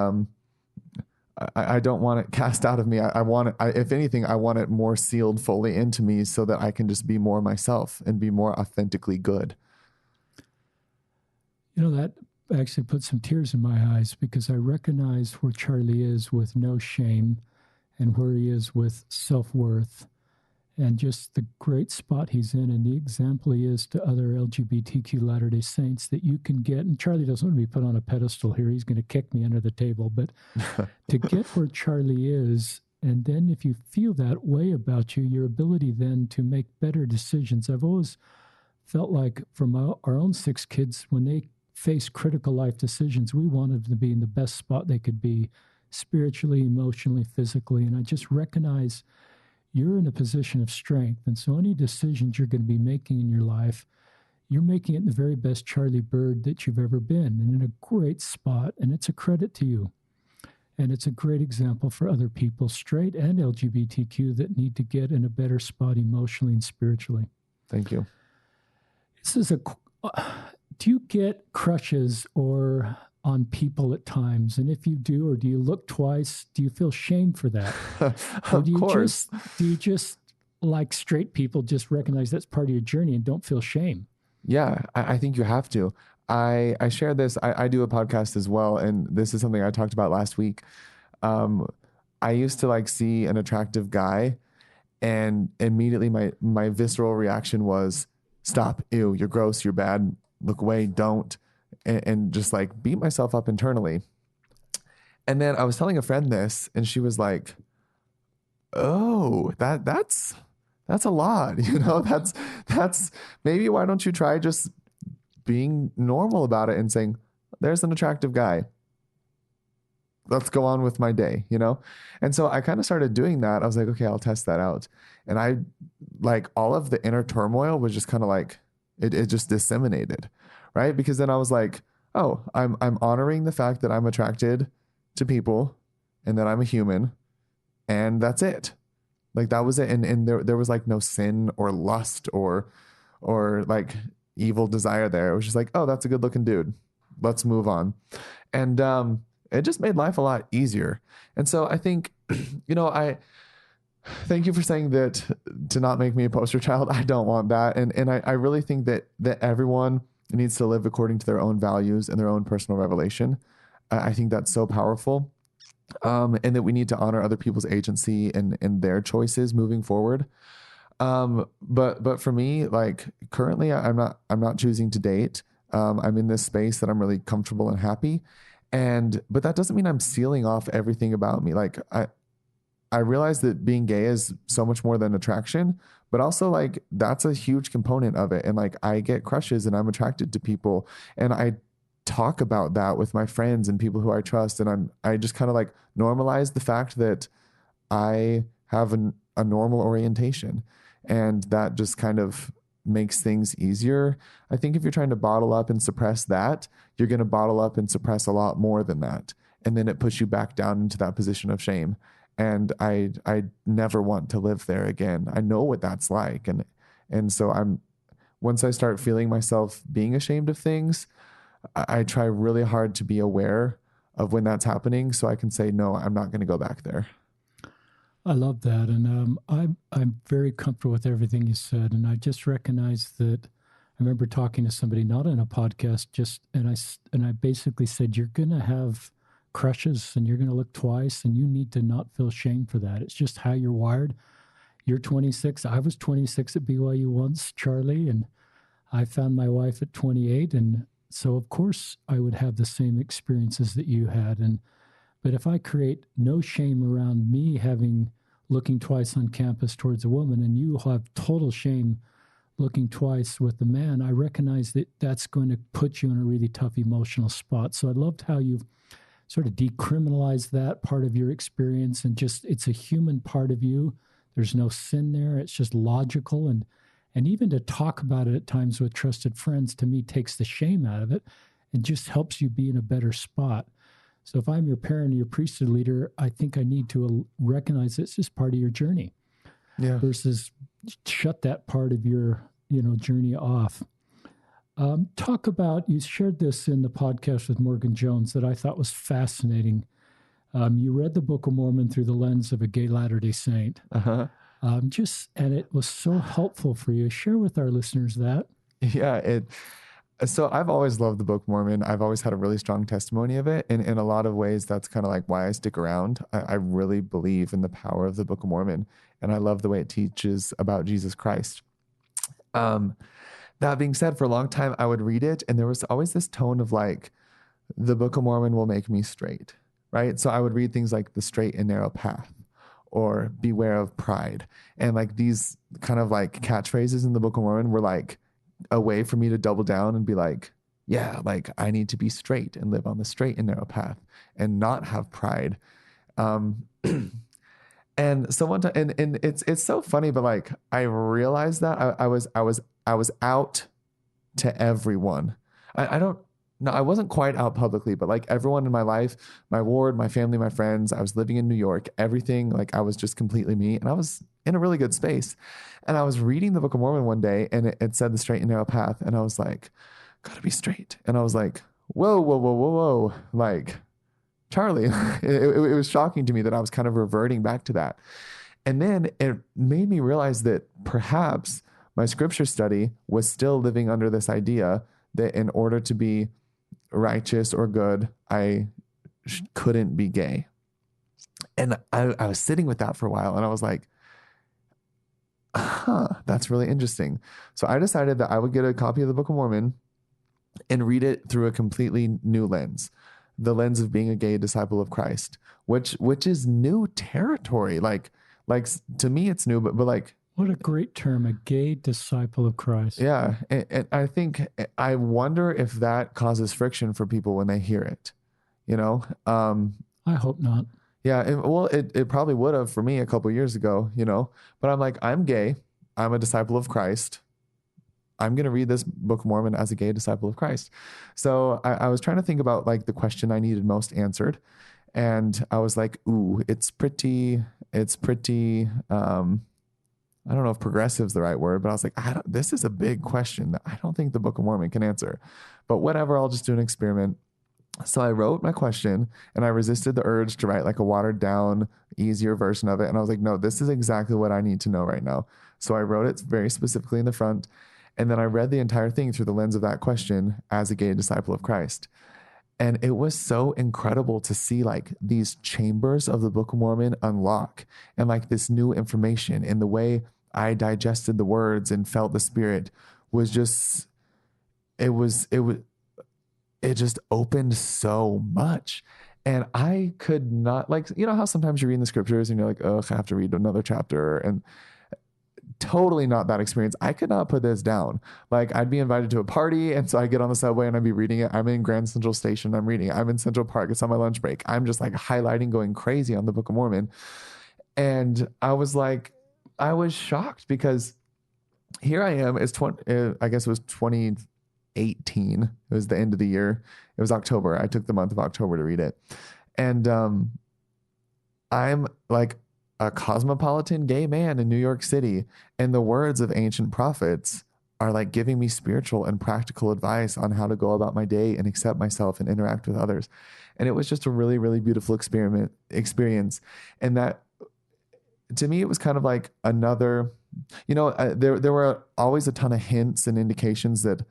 S2: I don't want it cast out of me. I want it, if anything, I want it more sealed fully into me so that I can just be more myself and be more authentically good.
S1: You know, that actually put some tears in my eyes because I recognize where Charlie is with no shame and where he is with self-worth and just the great spot he's in and the example he is to other LGBTQ Latter-day Saints that you can get. And Charlie doesn't want to be put on a pedestal here. He's going to kick me under the table. But to get where Charlie is, and then if you feel that way about you, your ability then to make better decisions. I've always felt like from our own 6 kids, when they face critical life decisions, we wanted them to be in the best spot they could be spiritually, emotionally, physically. And I just recognize you're in a position of strength. And so any decisions you're going to be making in your life, you're making it in the very best Charlie Bird that you've ever been and in a great spot. And it's a credit to you. And it's a great example for other people, straight and LGBTQ, that need to get in a better spot emotionally and spiritually.
S2: Thank you.
S1: This is do you get crushes or on people at times? And if you do, or do you look twice? Do you feel shame for that? Or do you just like straight people just recognize that's part of your journey and don't feel shame?
S2: Yeah, I think you have to. I share this. I do a podcast as well. And this is something I talked about last week. I used to like see an attractive guy and immediately my visceral reaction was, stop, ew, you're gross, you're bad, look away, don't. And just like beat myself up internally. And then I was telling a friend this and she was like, oh, that's a lot, you know, that's maybe why don't you try just being normal about it and saying, there's an attractive guy. Let's go on with my day, you know? And so I kind of started doing that. I was like, okay, I'll test that out. And I like all of the inner turmoil was just kind of like, it just disseminated. Right. Because then I was like, oh, I'm honoring the fact that I'm attracted to people and that I'm a human and that's it. Like that was it. And there was like no sin or lust or like evil desire there. It was just like, oh, that's a good looking dude. Let's move on. And it just made life a lot easier. And so I think, you know, I thank you for saying that to not make me a poster child. I don't want that. And I really think that everyone needs to live according to their own values and their own personal revelation. I think that's so powerful. And that we need to honor other people's agency and their choices moving forward. But for me, like currently I'm not choosing to date. I'm in this space that I'm really comfortable and happy. But that doesn't mean I'm sealing off everything about me. Like I realize that being gay is so much more than attraction, but also like that's a huge component of it. And like I get crushes and I'm attracted to people and I talk about that with my friends and people who I trust. And I just kind of like normalize the fact that I have a normal orientation and that just kind of makes things easier. I think if you're trying to bottle up and suppress that, you're going to bottle up and suppress a lot more than that. And then it puts you back down into that position of shame. And I never want to live there again. I know what that's like. And so once I start feeling myself being ashamed of things, I try really hard to be aware of when that's happening so I can say, no, I'm not going to go back there.
S1: I love that. And I'm very comfortable with everything you said. And I just recognize that I remember talking to somebody, not in a podcast, and I basically said, you're going to have crushes and you're going to look twice and you need to not feel shame for that. It's just how you're wired. You're 26. I was 26 at BYU once, Charlie, and I found my wife at 28. And so of course I would have the same experiences that you had. But if I create no shame around me looking twice on campus towards a woman and you have total shame looking twice with the man, I recognize that that's going to put you in a really tough emotional spot. So I loved how you've sort of decriminalize that part of your experience and just it's a human part of you. There's no sin there. It's just logical. And even to talk about it at times with trusted friends, to me, takes the shame out of it and just helps you be in a better spot. So if I'm your parent or your priesthood leader, I think I need to recognize it's just part of your journey versus shut that part of your, journey off. Talk about, you shared this in the podcast with Morgan Jones that I thought was fascinating. You read the Book of Mormon through the lens of a gay Latter-day Saint.
S2: Uh-huh.
S1: And it was so helpful for you. Share with our listeners that.
S2: Yeah, so I've always loved the Book of Mormon. I've always had a really strong testimony of it. And in a lot of ways, that's kind of like why I stick around. I really believe in the power of the Book of Mormon. And I love the way it teaches about Jesus Christ. That being said, for a long time, I would read it. And there was always this tone of like, the Book of Mormon will make me straight, right? So I would read things like the straight and narrow path or beware of pride. And like these kind of like catchphrases in the Book of Mormon were like, a way for me to double down and be like, yeah, like I need to be straight and live on the straight and narrow path and not have pride. And so one time, and it's so funny, but like I realized that I was out to everyone. I wasn't quite out publicly, but like everyone in my life, my ward, my family, my friends, I was living in New York, everything, like I was just completely me. And I was in a really good space. And I was reading the Book of Mormon one day and it said the straight and narrow path. And I was like, gotta be straight. And I was like, whoa. Like, Charlie, it was shocking to me that I was kind of reverting back to that. And then it made me realize that perhaps my scripture study was still living under this idea that in order to be righteous or good, I couldn't be gay. And I was sitting with that for a while and I was like, that's really interesting. So I decided that I would get a copy of the Book of Mormon and read it through a completely new lens, the lens of being a gay disciple of Christ, which is new territory. Like to me, it's new, but like,
S1: what a great term, a gay disciple of Christ.
S2: Yeah. And I wonder if that causes friction for people when they hear it,
S1: I hope not.
S2: Yeah. It probably would have for me a couple of years ago, but I'm like, I'm gay. I'm a disciple of Christ. I'm going to read this Book of Mormon as a gay disciple of Christ. So I was trying to think about like the question I needed most answered. And I was like, ooh, it's pretty, I don't know if progressive is the right word, but I was like, this is a big question that I don't think the Book of Mormon can answer, but whatever, I'll just do an experiment. So I wrote my question and I resisted the urge to write like a watered down, easier version of it. And I was like, no, this is exactly what I need to know right now. So I wrote it very specifically in the front. And then I read the entire thing through the lens of that question as a gay disciple of Christ. And it was so incredible to see like these chambers of the Book of Mormon unlock and like this new information in the way I digested the words and felt the Spirit was just, it just opened so much. And I could not, like, how sometimes you're reading the scriptures and you're like, oh, I have to read another chapter, and totally not that experience. I could not put this down. Like I'd be invited to a party. And so I get on the subway and I'd be reading it. I'm in Grand Central Station. I'm reading it. I'm in Central Park. It's on my lunch break. I'm just like highlighting, going crazy on the Book of Mormon. And I was like, I was shocked because here I am. I guess it was 2018. It was the end of the year. It was October. I took the month of October to read it. And I'm like a cosmopolitan gay man in New York City. And the words of ancient prophets are like giving me spiritual and practical advice on how to go about my day and accept myself and interact with others. And it was just a really, really beautiful experience. And that, to me, it was kind of like another, there were always a ton of hints and indications that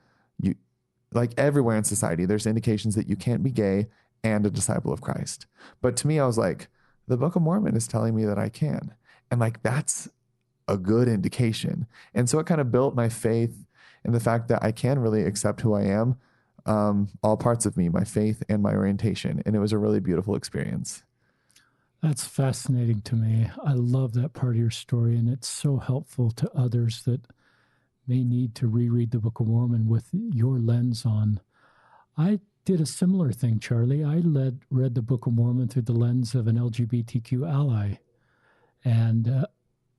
S2: like everywhere in society, there's indications that you can't be gay and a disciple of Christ. But to me, I was like, the Book of Mormon is telling me that I can. And like, that's a good indication. And so it kind of built my faith in the fact that I can really accept who I am, all parts of me, my faith and my orientation. And it was a really beautiful experience.
S1: That's fascinating to me. I love that part of your story, and it's so helpful to others that may need to reread the Book of Mormon with your lens on. I did a similar thing, Charlie. I read the Book of Mormon through the lens of an LGBTQ ally and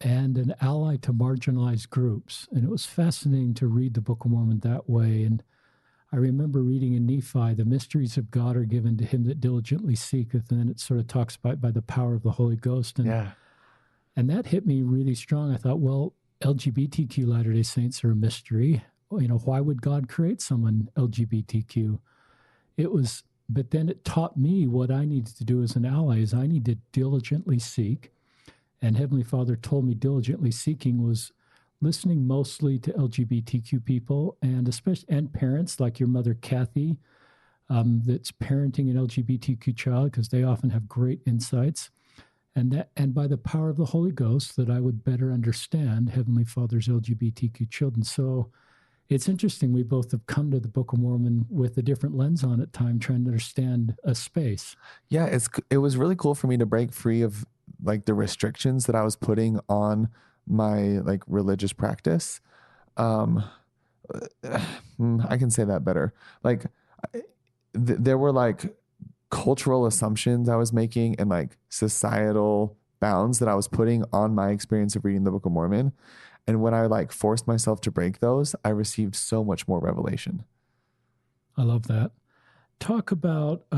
S1: an ally to marginalized groups. And it was fascinating to read the Book of Mormon that way. And I remember reading in Nephi, the mysteries of God are given to him that diligently seeketh. And then it sort of talks about by the power of the Holy Ghost. And that hit me really strong. I thought, well, LGBTQ Latter-day Saints are a mystery. Why would God create someone LGBTQ? But then it taught me what I needed to do as an ally is I need to diligently seek. And Heavenly Father told me diligently seeking was listening mostly to LGBTQ people and parents like your mother, Kathy, that's parenting an LGBTQ child because they often have great insights. And by the power of the Holy Ghost that I would better understand Heavenly Father's LGBTQ children. So it's interesting. We both have come to the Book of Mormon with a different lens on at time, trying to understand a space.
S2: Yeah, it was really cool for me to break free of like the restrictions that I was putting on my like religious practice. I can say that better. Like there were like cultural assumptions I was making and like societal bounds that I was putting on my experience of reading the Book of Mormon. And when I like forced myself to break those, I received so much more revelation.
S1: I love that. Talk about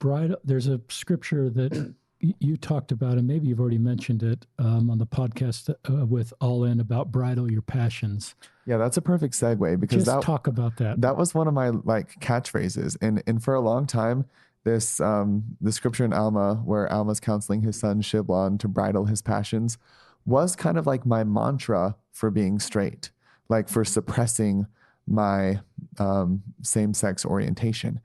S1: bridal. There's a scripture that you talked about, and maybe you've already mentioned it on the podcast with All In about bridle your passions.
S2: Yeah, that's a perfect segue because
S1: talk about that.
S2: That was one of my like catchphrases, and for a long time, the scripture in Alma where Alma's counseling his son Shiblon to bridle his passions was kind of like my mantra for being straight, like for suppressing my same-sex orientation.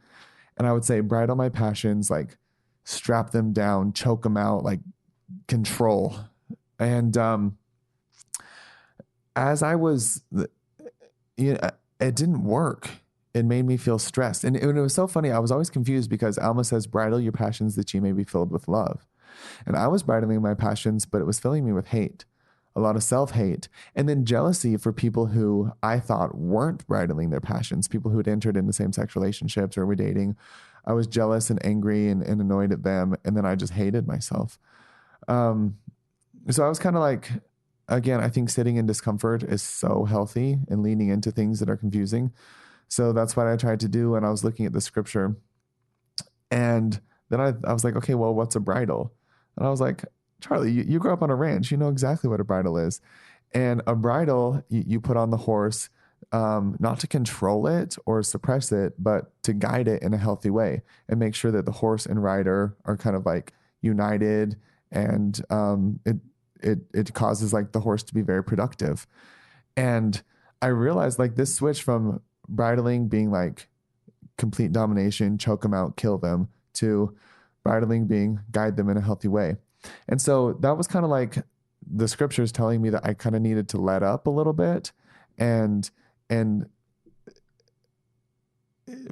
S2: And I would say bridle my passions, like strap them down, choke them out, like control. And as I was, it didn't work. It made me feel stressed. And it was so funny. I was always confused because Alma says, bridle your passions that ye may be filled with love. And I was bridling my passions, but it was filling me with hate, a lot of self-hate, and then jealousy for people who I thought weren't bridling their passions, people who had entered into same-sex relationships or were dating. I was jealous and angry and annoyed at them, and then I just hated myself. So I was kind of like, again, I think sitting in discomfort is so healthy and leaning into things that are confusing. So that's what I tried to do, and I was looking at the scripture, and then I was like, okay, well, what's a bridle? And I was like, Charlie, you grew up on a ranch. You know exactly what a bridle is. And a bridle, you put on the horse, not to control it or suppress it, but to guide it in a healthy way and make sure that the horse and rider are kind of like united, and it causes like the horse to be very productive. And I realized like this switch from bridling being like complete domination, choke them out, kill them, to bridling being guide them in a healthy way. And so that was kind of like the scriptures telling me that I kind of needed to let up a little bit and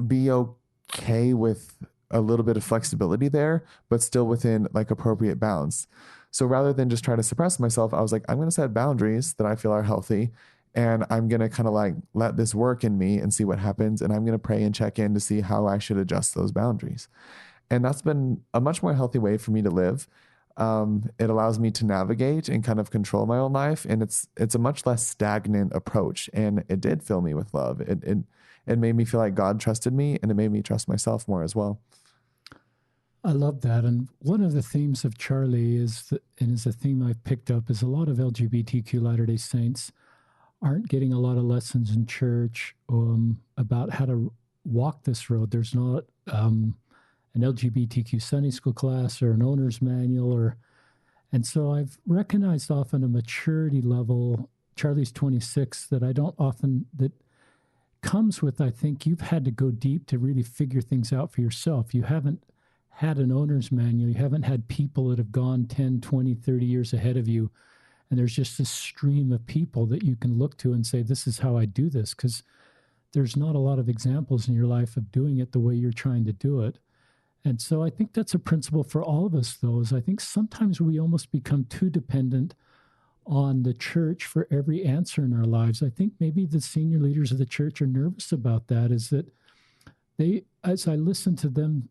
S2: be okay with a little bit of flexibility there, but still within like appropriate bounds. So rather than just try to suppress myself, I was like, I'm going to set boundaries that I feel are healthy, and I'm going to kind of like let this work in me and see what happens. And I'm going to pray and check in to see how I should adjust those boundaries. And that's been a much more healthy way for me to live. It allows me to navigate and kind of control my own life. And it's a much less stagnant approach. And it did fill me with love. It made me feel like God trusted me, and it made me trust myself more as well.
S1: I love that. And one of the themes of Charlie is a theme I've picked up, is a lot of LGBTQ Latter-day Saints aren't getting a lot of lessons in church about how to walk this road. There's not an LGBTQ Sunday school class or an owner's manual, and so I've recognized often a maturity level. Charlie's 26 that comes with, I think you've had to go deep to really figure things out for yourself. You haven't had an owner's manual. You haven't had people that have gone 10, 20, 30 years ahead of you. And there's just this stream of people that you can look to and say, this is how I do this, because there's not a lot of examples in your life of doing it the way you're trying to do it. And so I think that's a principle for all of us, though, is I think sometimes we almost become too dependent on the church for every answer in our lives. I think maybe the senior leaders of the church are nervous about that, is that as I listen to them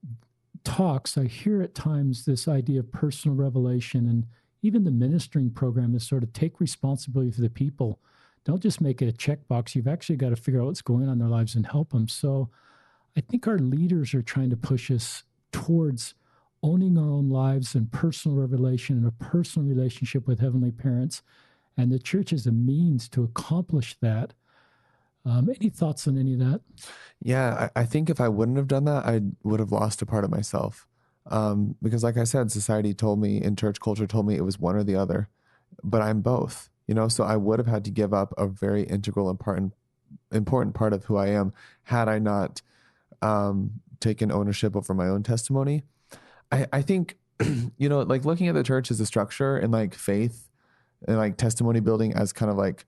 S1: talks, I hear at times this idea of personal revelation, and even the ministering program is sort of take responsibility for the people. Don't just make it a checkbox. You've actually got to figure out what's going on in their lives and help them. So I think our leaders are trying to push us towards owning our own lives and personal revelation and a personal relationship with heavenly parents. And the church is a means to accomplish that. Any thoughts on any of that?
S2: Yeah, I think if I wouldn't have done that, I would have lost a part of myself. Because like I said, society told me and church culture told me it was one or the other, but I'm both, so I would have had to give up a very integral, important part of who I am had I not taken ownership over my own testimony. I think, like looking at the church as a structure and like faith and like testimony building as kind of like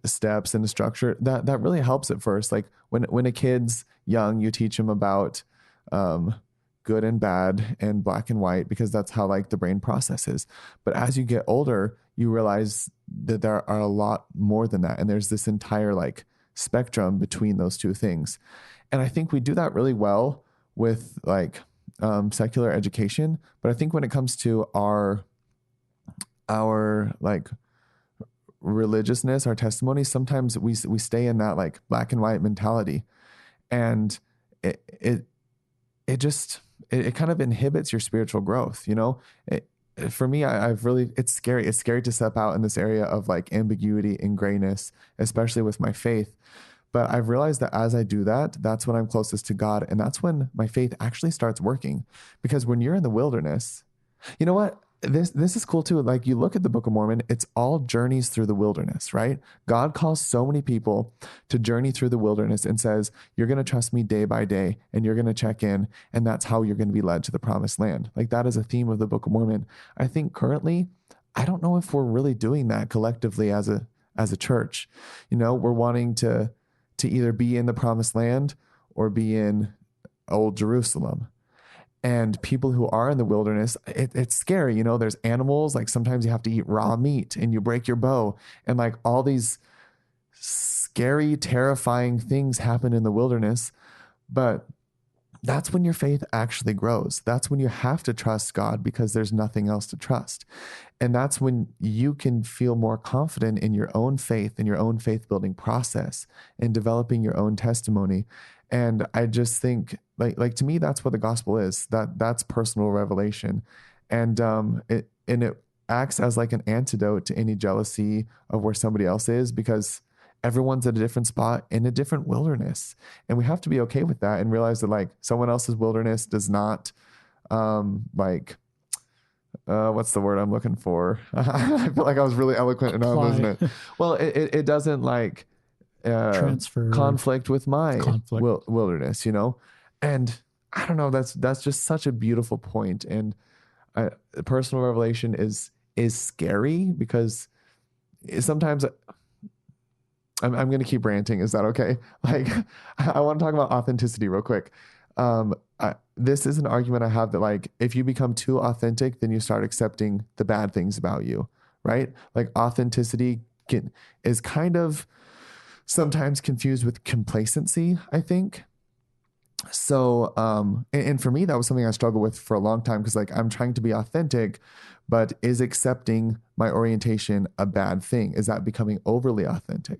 S2: steps in the structure, that really helps at first. Like when a kid's young, you teach them about good and bad and black and white, because that's how like the brain processes. But as you get older, you realize that there are a lot more than that. And there's this entire like spectrum between those two things. And I think we do that really well with like secular education. But I think when it comes to our like religiousness, our testimony, sometimes we stay in that like black and white mentality, and it kind of inhibits your spiritual growth. For me, it's scary. It's scary to step out in this area of like ambiguity and grayness, especially with my faith. But I've realized that as I do that, that's when I'm closest to God. And that's when my faith actually starts working. Because when you're in the wilderness, you know what? This is cool too. Like you look at the Book of Mormon, it's all journeys through the wilderness, right? God calls so many people to journey through the wilderness and says, you're going to trust me day by day and you're going to check in. And that's how you're going to be led to the promised land. Like that is a theme of the Book of Mormon. I think currently, I don't know if we're really doing that collectively as a church. We're wanting to either be in the promised land or be in old Jerusalem. And people who are in the wilderness, it's scary. There's animals, like sometimes you have to eat raw meat and you break your bow, and like all these scary, terrifying things happen in the wilderness. But that's when your faith actually grows. That's when you have to trust God because there's nothing else to trust. And that's when you can feel more confident in your own faith and your own faith building process and developing your own testimony. And I just think like to me, that's what the gospel is. That's personal revelation. And it acts as like an antidote to any jealousy of where somebody else is, because everyone's at a different spot in a different wilderness. And we have to be okay with that and realize that like someone else's wilderness does not what's the word I'm looking for? I feel like I was really eloquent and I wasn't it. Well, it doesn't like
S1: transfer
S2: conflict with my
S1: conflict.
S2: wilderness, and I don't know, that's just such a beautiful point. And personal revelation is scary because sometimes I'm going to keep ranting. Is that okay? Like, I want to talk about authenticity real quick. This is an argument I have that like, if you become too authentic, then you start accepting the bad things about you, right? Like authenticity is kind of sometimes confused with complacency, I think. So, and for me, that was something I struggled with for a long time, because like I'm trying to be authentic, but is accepting my orientation a bad thing? Is that becoming overly authentic?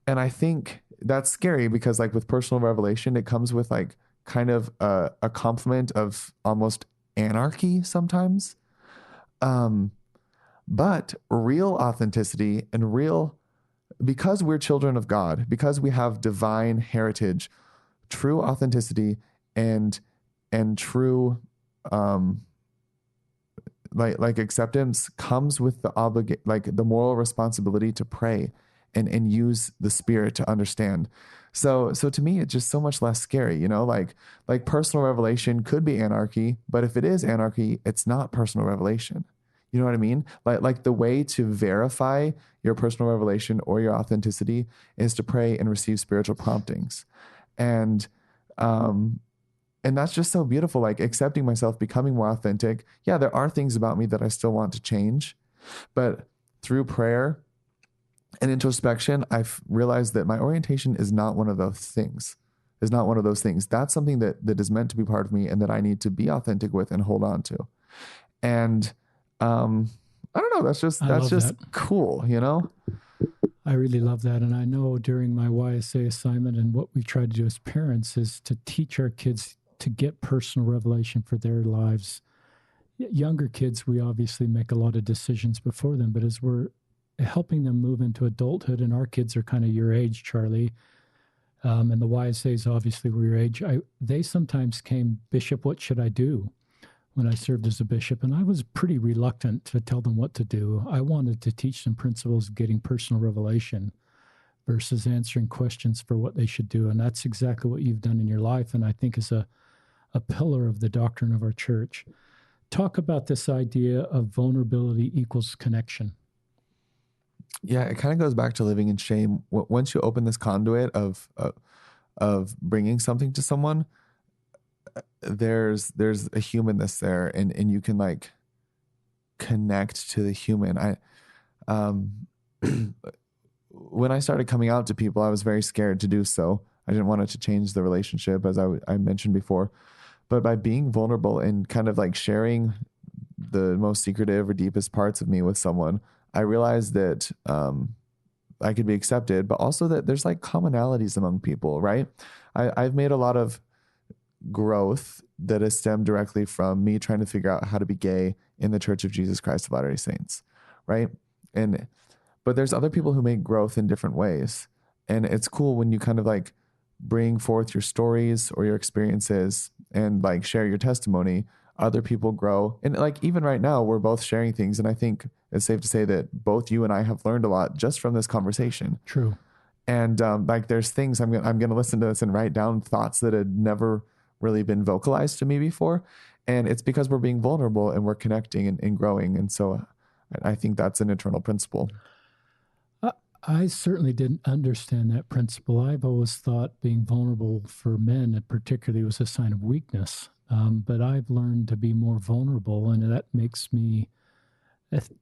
S2: And I think that's scary because like with personal revelation, it comes with like kind of a complement of almost anarchy sometimes. But real authenticity and because we're children of God, because we have divine heritage, true authenticity and true like acceptance comes with the moral responsibility to pray and use the Spirit to understand. So to me, it's just so much less scary, like personal revelation could be anarchy, but if it is anarchy, it's not personal revelation. You know what I mean? Like the way to verify your personal revelation or your authenticity is to pray and receive spiritual promptings. And that's just so beautiful, like accepting myself, becoming more authentic. Yeah, there are things about me that I still want to change, but through prayer and introspection, I've realized that my orientation is not one of those things. is not one of those things. That's something that is meant to be part of me and that I need to be authentic with and hold on to. And I don't know,
S1: I
S2: that's
S1: love
S2: just
S1: that.
S2: cool, you know?
S1: I really love that. And I know during my YSA assignment and what we try to do as parents is to teach our kids to get personal revelation for their lives. Younger kids, we obviously make a lot of decisions before them, but as we're helping them move into adulthood, and our kids are kind of your age, Charlie, and the YSAs obviously were your age, they sometimes came, Bishop, what should I do? When I served as a bishop, and I was pretty reluctant to tell them what to do. I wanted to teach them principles of getting personal revelation versus answering questions for what they should do. And that's exactly what you've done in your life, and I think is a pillar of the doctrine of our church. Talk about this idea of vulnerability equals connection.
S2: Yeah, it kind of goes back to living in shame. Once you open this conduit of bringing something to someone, there's a humanness there, and you can like connect to the human. When I started coming out to people, I was very scared to do so. I didn't want it to change the relationship, as I mentioned before. But by being vulnerable and kind of like sharing the most secretive or deepest parts of me with someone, I realized that I could be accepted, but also that there's like commonalities among people, right? I've made a lot of growth that has stemmed directly from me trying to figure out how to be gay in the Church of Jesus Christ of Latter-day Saints, right? But there's other people who make growth in different ways. And it's cool when you kind of like bring forth your stories or your experiences and like share your testimony, other people grow. And like, even right now, we're both sharing things. And I think it's safe to say that both you and I have learned a lot just from this conversation.
S1: True.
S2: And like, there's things I'm going to listen to this and write down thoughts that had never really been vocalized to me before. And it's because we're being vulnerable and we're connecting and growing. And so I think that's an eternal principle.
S1: I certainly didn't understand that principle. I've always thought being vulnerable for men, particularly, was a sign of weakness. But I've learned to be more vulnerable, and that makes me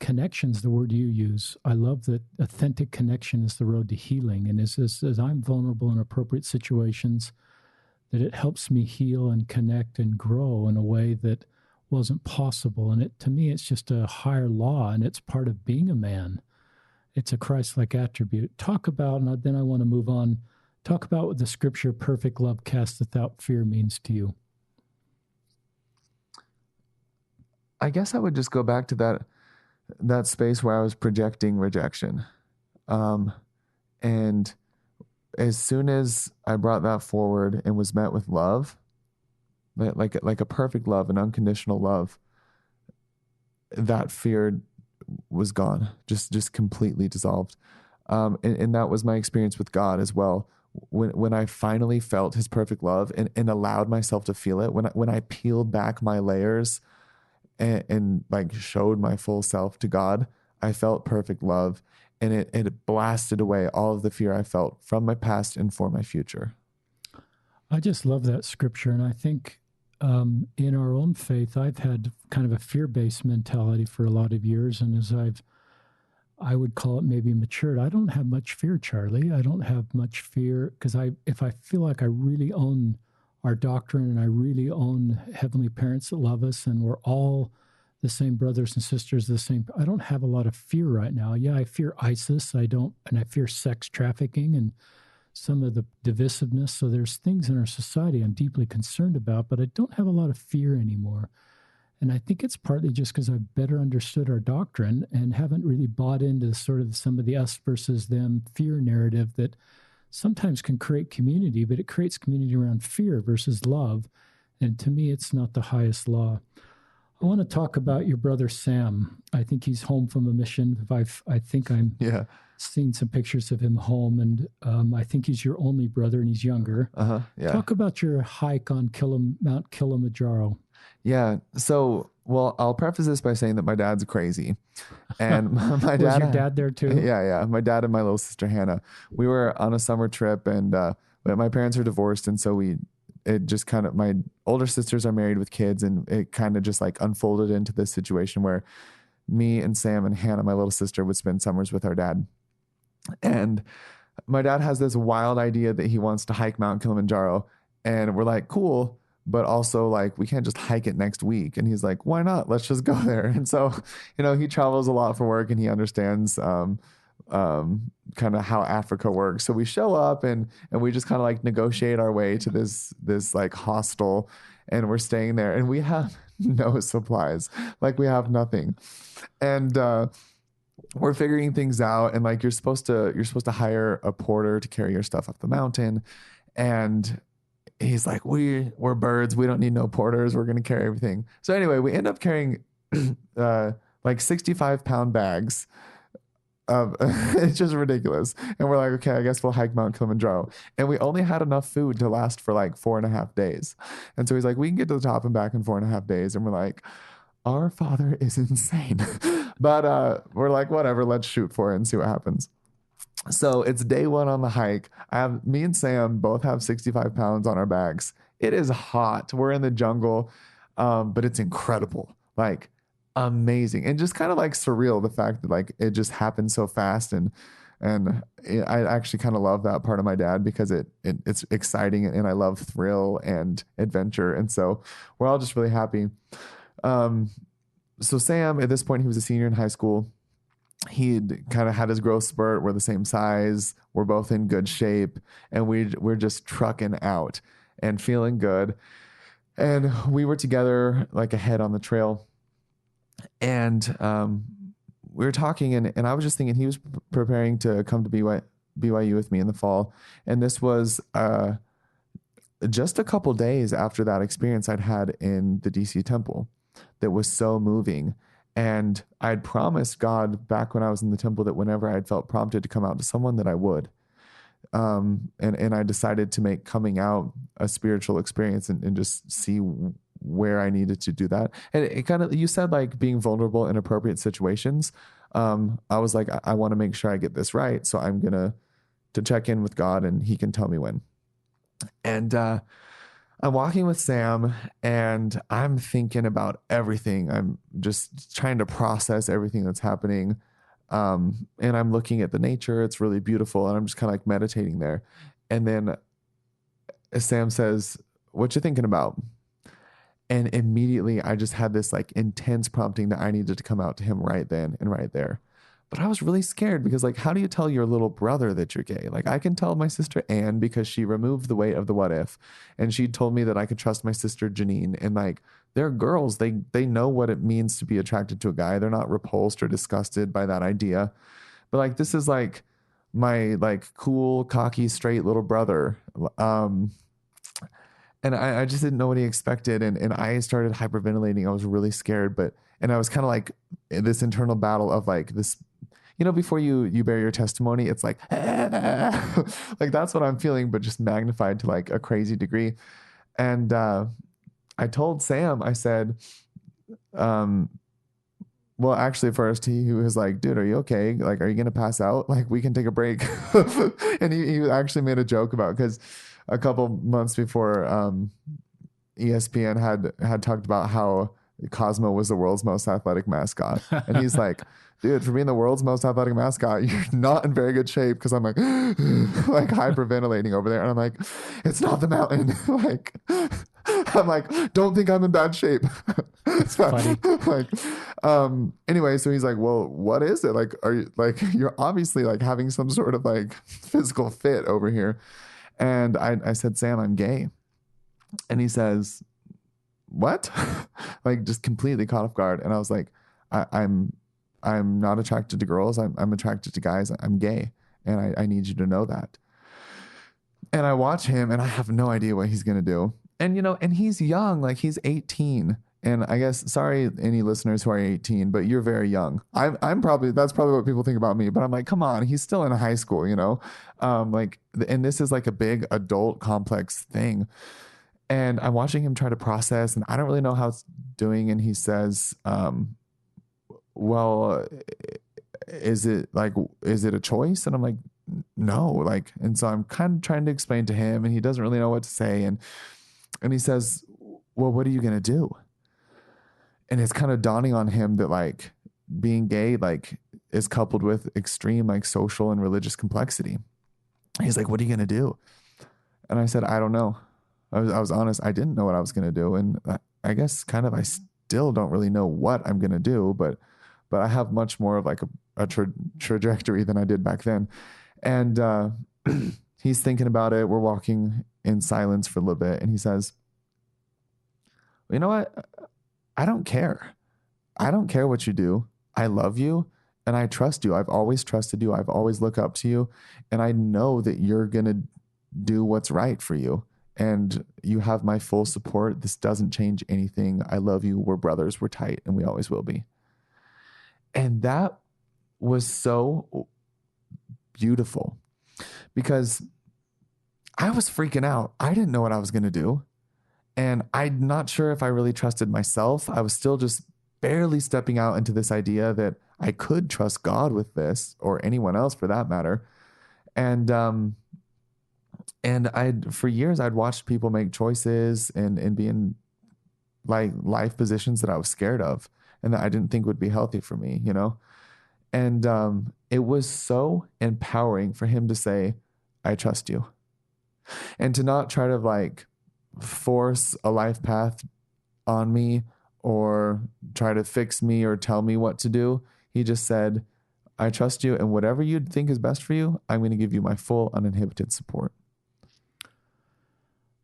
S1: connection's the word you use. I love that authentic connection is the road to healing, and as I'm vulnerable in appropriate situations, that it helps me heal and connect and grow in a way that wasn't possible. And to me, it's just a higher law, and it's part of being a man. It's a Christ-like attribute. Talk about, and then I want to move on, talk about what the scripture, perfect love casteth out fear, means to you.
S2: I guess I would just go back to that space where I was projecting rejection. And as soon as I brought that forward and was met with love, like a perfect love, an unconditional love, that fear was gone, just completely dissolved. And that was my experience with God as well. When I finally felt his perfect love and allowed myself to feel it, when I peeled back my layers and like showed my full self to God, I felt perfect love, and it blasted away all of the fear I felt from my past and for my future.
S1: I just love that scripture. And I think in our own faith, I've had kind of a fear-based mentality for a lot of years. And as I would call it maybe matured, I don't have much fear, Charlie. I don't have much fear because if I feel like I really own our doctrine and I really own heavenly parents that love us and we're all the same brothers and sisters, I don't have a lot of fear right now. Yeah, I fear ISIS. And I fear sex trafficking and some of the divisiveness. So there's things in our society I'm deeply concerned about, but I don't have a lot of fear anymore. And I think it's partly just because I've better understood our doctrine and haven't really bought into sort of some of the us versus them fear narrative that sometimes can create community, but it creates community around fear versus love. And to me, it's not the highest law. I want to talk about your brother, Sam. I think he's home from a mission. I think I'm seen some pictures of him home, and I think he's your only brother, and he's younger.
S2: Yeah.
S1: Talk about your hike on Mount Kilimanjaro.
S2: Yeah. So, well, I'll preface this by saying that my dad's crazy, and my dad
S1: was your dad there too?
S2: Yeah. My dad and my little sister Hannah. We were on a summer trip, and my parents are divorced, and so it just kind of, my older sisters are married with kids, and it kind of just like unfolded into this situation where me and Sam and Hannah, my little sister, would spend summers with our dad. And my dad has this wild idea that he wants to hike Mount Kilimanjaro. And we're like, cool. But also, like, we can't just hike it next week. And he's like, why not? Let's just go there. And so, he travels a lot for work and he understands kind of how Africa works. So we show up and we just kind of like negotiate our way to this like hostel, and we're staying there and we have no supplies. Like, we have nothing. And we're figuring things out, and like you're supposed to hire a porter to carry your stuff up the mountain. And he's like, we're birds, we don't need no porters, we're gonna carry everything. So anyway, we end up carrying like 65-pound bags of it's just ridiculous. And we're like, okay, I guess we'll hike Mount Kilimanjaro. And we only had enough food to last for like 4.5 days. And so he's like, we can get to the top and back in 4.5 days. And we're like, our father is insane. But we're like, whatever, let's shoot for it and see what happens. So it's day one on the hike. Me and Sam both have 65 pounds on our backs. It is hot. We're in the jungle, but it's incredible, like amazing, and just kind of like surreal. The fact that like it just happened so fast, and I actually kind of love that part of my dad because it's exciting, and I love thrill and adventure, and so we're all just really happy. So Sam, at this point, he was a senior in high school. He'd kind of had his growth spurt. We're the same size. We're both in good shape, and we're just trucking out and feeling good. And we were together like ahead on the trail, and we were talking, and I was just thinking he was preparing to come to BYU with me in the fall, and this was just a couple days after that experience I'd had in the DC temple that was so moving. And I'd promised God back when I was in the temple that whenever I'd felt prompted to come out to someone, that I would. And I decided to make coming out a spiritual experience, and just see where I needed to do that. And it kind of, you said like being vulnerable in appropriate situations. I was like, I want to make sure I get this right. So I'm going to check in with God, and he can tell me when. And I'm walking with Sam, and I'm thinking about everything. I'm just trying to process everything that's happening. And I'm looking at the nature. It's really beautiful. And I'm just kind of like meditating there. And then Sam says, what you thinking about? And immediately I just had this like intense prompting that I needed to come out to him right then and right there. But I was really scared because, like, how do you tell your little brother that you're gay? Like, I can tell my sister Anne because she removed the weight of the what if, and she told me that I could trust my sister Janine. And like, they're girls, they know what it means to be attracted to a guy. They're not repulsed or disgusted by that idea. But like, this is like my like cool, cocky, straight little brother. And I just didn't know what he expected, and I started hyperventilating. I was really scared, and I was kind of like in this internal battle of like this. Before you bear your testimony, it's like, like that's what I'm feeling, but just magnified to like a crazy degree. And I told Sam, I said, well, actually, first he was like, dude, are you okay? Like, are you going to pass out? Like, we can take a break. And he actually made a joke about, because a couple months before, ESPN had talked about how Cosmo was the world's most athletic mascot. And he's like, dude, for being the world's most athletic mascot, you're not in very good shape. Cause I'm like, like hyperventilating over there. And I'm like, it's not the mountain. Like, I'm like, don't think I'm in bad shape.
S1: That's funny.
S2: Like, anyway, so he's like, well, what is it? Like, are you like, you're obviously like having some sort of like physical fit over here. And I said, Sam, I'm gay. And he says, what? Like, just completely caught off guard. And I was like, I'm not attracted to girls. I'm attracted to guys. I'm gay. And I need you to know that. And I watch him, and I have no idea what he's going to do. And, and he's young, like he's 18. And I guess, sorry, any listeners who are 18, but you're very young. That's probably what people think about me, but I'm like, come on, he's still in high school, like, and this is like a big adult complex thing. And I'm watching him try to process, and I don't really know how it's doing. And he says, well, is it a choice? And I'm like, no, like, and so I'm kind of trying to explain to him, and he doesn't really know what to say. And he says, well, what are you going to do? And it's kind of dawning on him that like being gay, like, is coupled with extreme like social and religious complexity. He's like, what are you going to do? And I said, I don't know. I was honest. I didn't know what I was going to do. And I guess kind of, I still don't really know what I'm going to do, but I have much more of like a trajectory than I did back then. And, he's thinking about it. We're walking in silence for a little bit. And he says, you know what? I don't care. I don't care what you do. I love you and I trust you. I've always trusted you. I've always looked up to you. And I know that you're going to do what's right for you. And you have my full support. This doesn't change anything. I love you. We're brothers. We're tight. And we always will be. And that was so beautiful because I was freaking out. I didn't know what I was going to do. And I'm not sure if I really trusted myself. I was still just barely stepping out into this idea that I could trust God with this or anyone else for that matter. And for years, I'd watched people make choices and be in like life positions that I was scared of and that I didn't think would be healthy for me, you know? And it was so empowering for him to say, I trust you. And to not try to like force a life path on me or try to fix me or tell me what to do. He just said, I trust you. And whatever you think is best for you, I'm going to give you my full uninhibited support.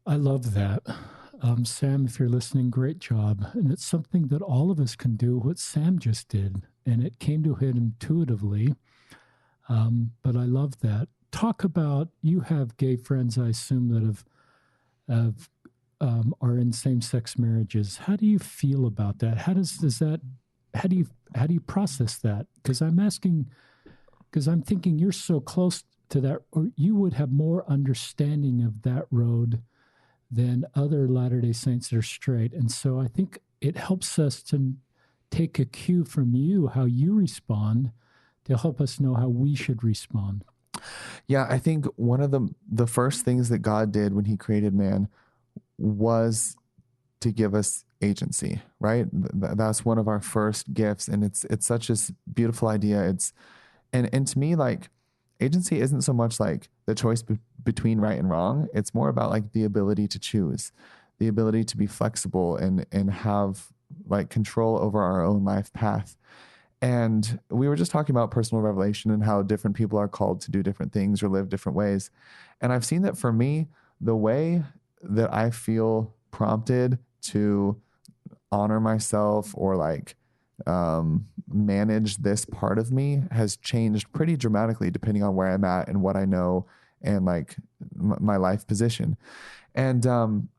S1: I love that. Sam, if you're listening, great job. And it's something that all of us can do, what Sam just did. And it came to him intuitively. But I love that. Talk about, you have gay friends, I assume, that are in same-sex marriages. How do you feel about that? How do you process that? Because I'm thinking you're so close to that, or you would have more understanding of that road than other Latter-day Saints that are straight. And so I think it helps us to take a cue from you, how you respond, to help us know how we should respond.
S2: Yeah, I think one of the first things that God did when he created man was to give us agency, right? That's one of our first gifts. And it's such a beautiful idea. And to me, like, agency isn't so much like the choice between right and wrong. It's more about like the ability to choose, the ability to be flexible and have like control over our own life path. And we were just talking about personal revelation and how different people are called to do different things or live different ways. And I've seen that for me, the way that I feel prompted to honor myself or like manage this part of me has changed pretty dramatically depending on where I'm at and what I know and like my life position. And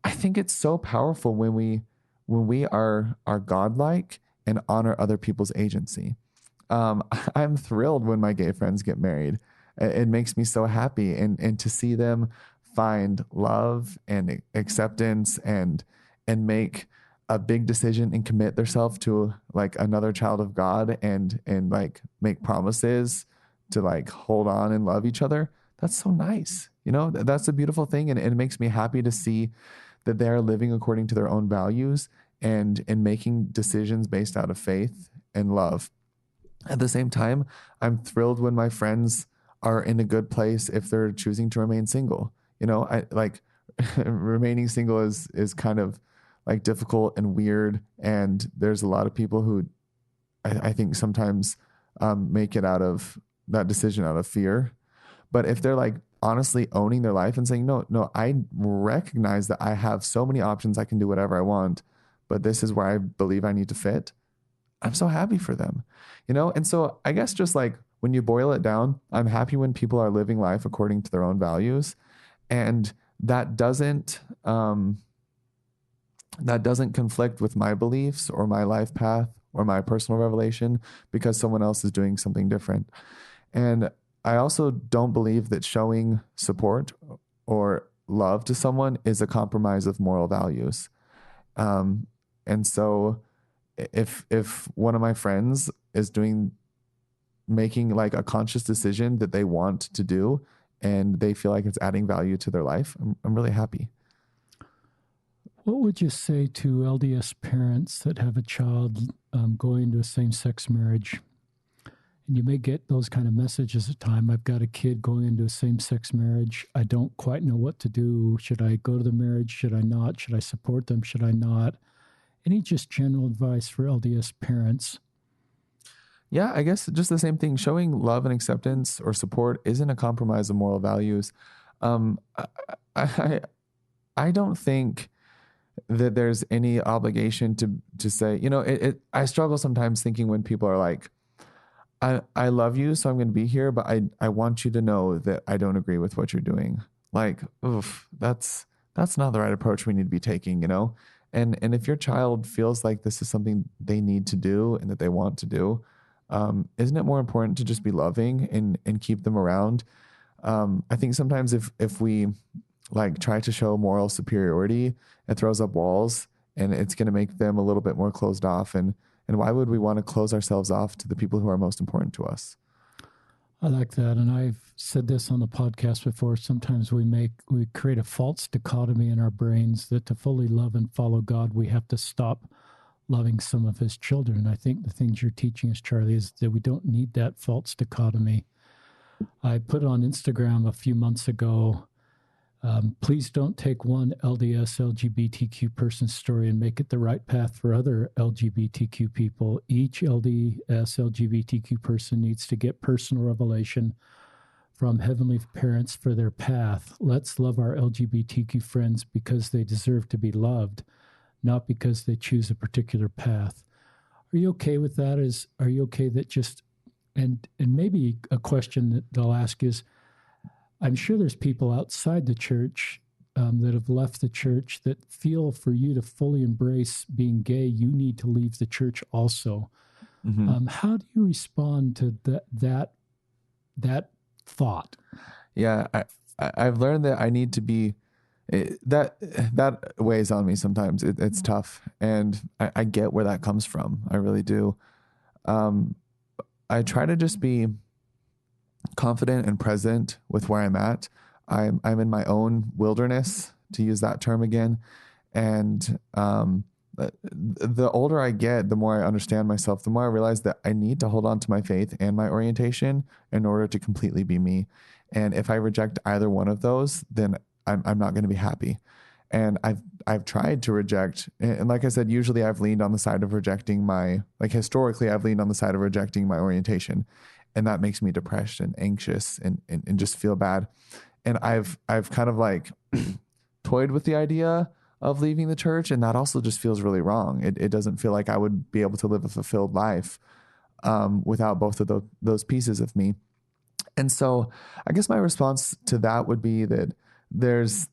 S2: I think it's so powerful when we are godlike and honor other people's agency. I'm thrilled when my gay friends get married. It makes me so happy, and to see them find love and acceptance and make a big decision and commit themselves to like another child of God and like make promises to like hold on and love each other. That's so nice. You know, that's a beautiful thing. And it makes me happy to see that they're living according to their own values and making decisions based out of faith and love. At the same time, I'm thrilled when my friends are in a good place if they're choosing to remain single. You know, I like remaining single is kind of like difficult and weird. And there's a lot of people who I think sometimes make it out of that decision out of fear. But if they're like honestly owning their life and saying, no, I recognize that I have so many options. I can do whatever I want, but this is where I believe I need to fit. I'm so happy for them, you know? And so I guess just like when you boil it down, I'm happy when people are living life according to their own values. And that doesn't conflict with my beliefs or my life path or my personal revelation because someone else is doing something different. And I also don't believe that showing support or love to someone is a compromise of moral values. And so if one of my friends is making like a conscious decision that they want to do and they feel like it's adding value to their life, I'm really happy.
S1: What would you say to LDS parents that have a child going into a same-sex marriage? And you may get those kind of messages at time. I've got a kid going into a same-sex marriage. I don't quite know what to do. Should I go to the marriage? Should I not? Should I support them? Should I not? Any just general advice for LDS parents?
S2: Yeah, I guess just the same thing. Showing love and acceptance or support isn't a compromise of moral values. Um, I, I, I don't think that there's any obligation to say, I struggle sometimes thinking when people are like, I love you, so I'm going to be here, but I want you to know that I don't agree with what you're doing. Like, oof, that's not the right approach we need to be taking, And if your child feels like this is something they need to do and that they want to do, isn't it more important to just be loving and keep them around? I think sometimes if we like try to show moral superiority, it throws up walls and it's going to make them a little bit more closed off. And why would we want to close ourselves off to the people who are most important to us?
S1: I like that. And I've said this on the podcast before. Sometimes we create a false dichotomy in our brains that to fully love and follow God, we have to stop loving some of his children. And I think the things you're teaching us, Charlie, is that we don't need that false dichotomy. I put on Instagram a few months ago, please don't take one LDS LGBTQ person's story and make it the right path for other LGBTQ people. Each LDS LGBTQ person needs to get personal revelation from heavenly parents for their path. Let's love our LGBTQ friends because they deserve to be loved, not because they choose a particular path. Are you okay with that? Are you okay that just, and maybe a question that they'll ask is, I'm sure there's people outside the church that have left the church that feel for you to fully embrace being gay, you need to leave the church also. Mm-hmm. How do you respond to that thought?
S2: Yeah, I've learned that I need to be, that weighs on me sometimes. It's tough. And I get where that comes from. I really do. I try to just be confident and present with where I'm at. I'm in my own wilderness, to use that term again. And the older I get, the more I understand myself, the more I realize that I need to hold on to my faith and my orientation in order to completely be me. And if I reject either one of those, then I'm not going to be happy. And I've tried to reject, and like I said, usually I've leaned on the side of rejecting historically I've leaned on the side of rejecting my orientation. And that makes me depressed and anxious and just feel bad. And I've kind of like toyed with the idea of leaving the church. And that also just feels really wrong. It doesn't feel like I would be able to live a fulfilled life without both of those pieces of me. And so I guess my response to that would be that there's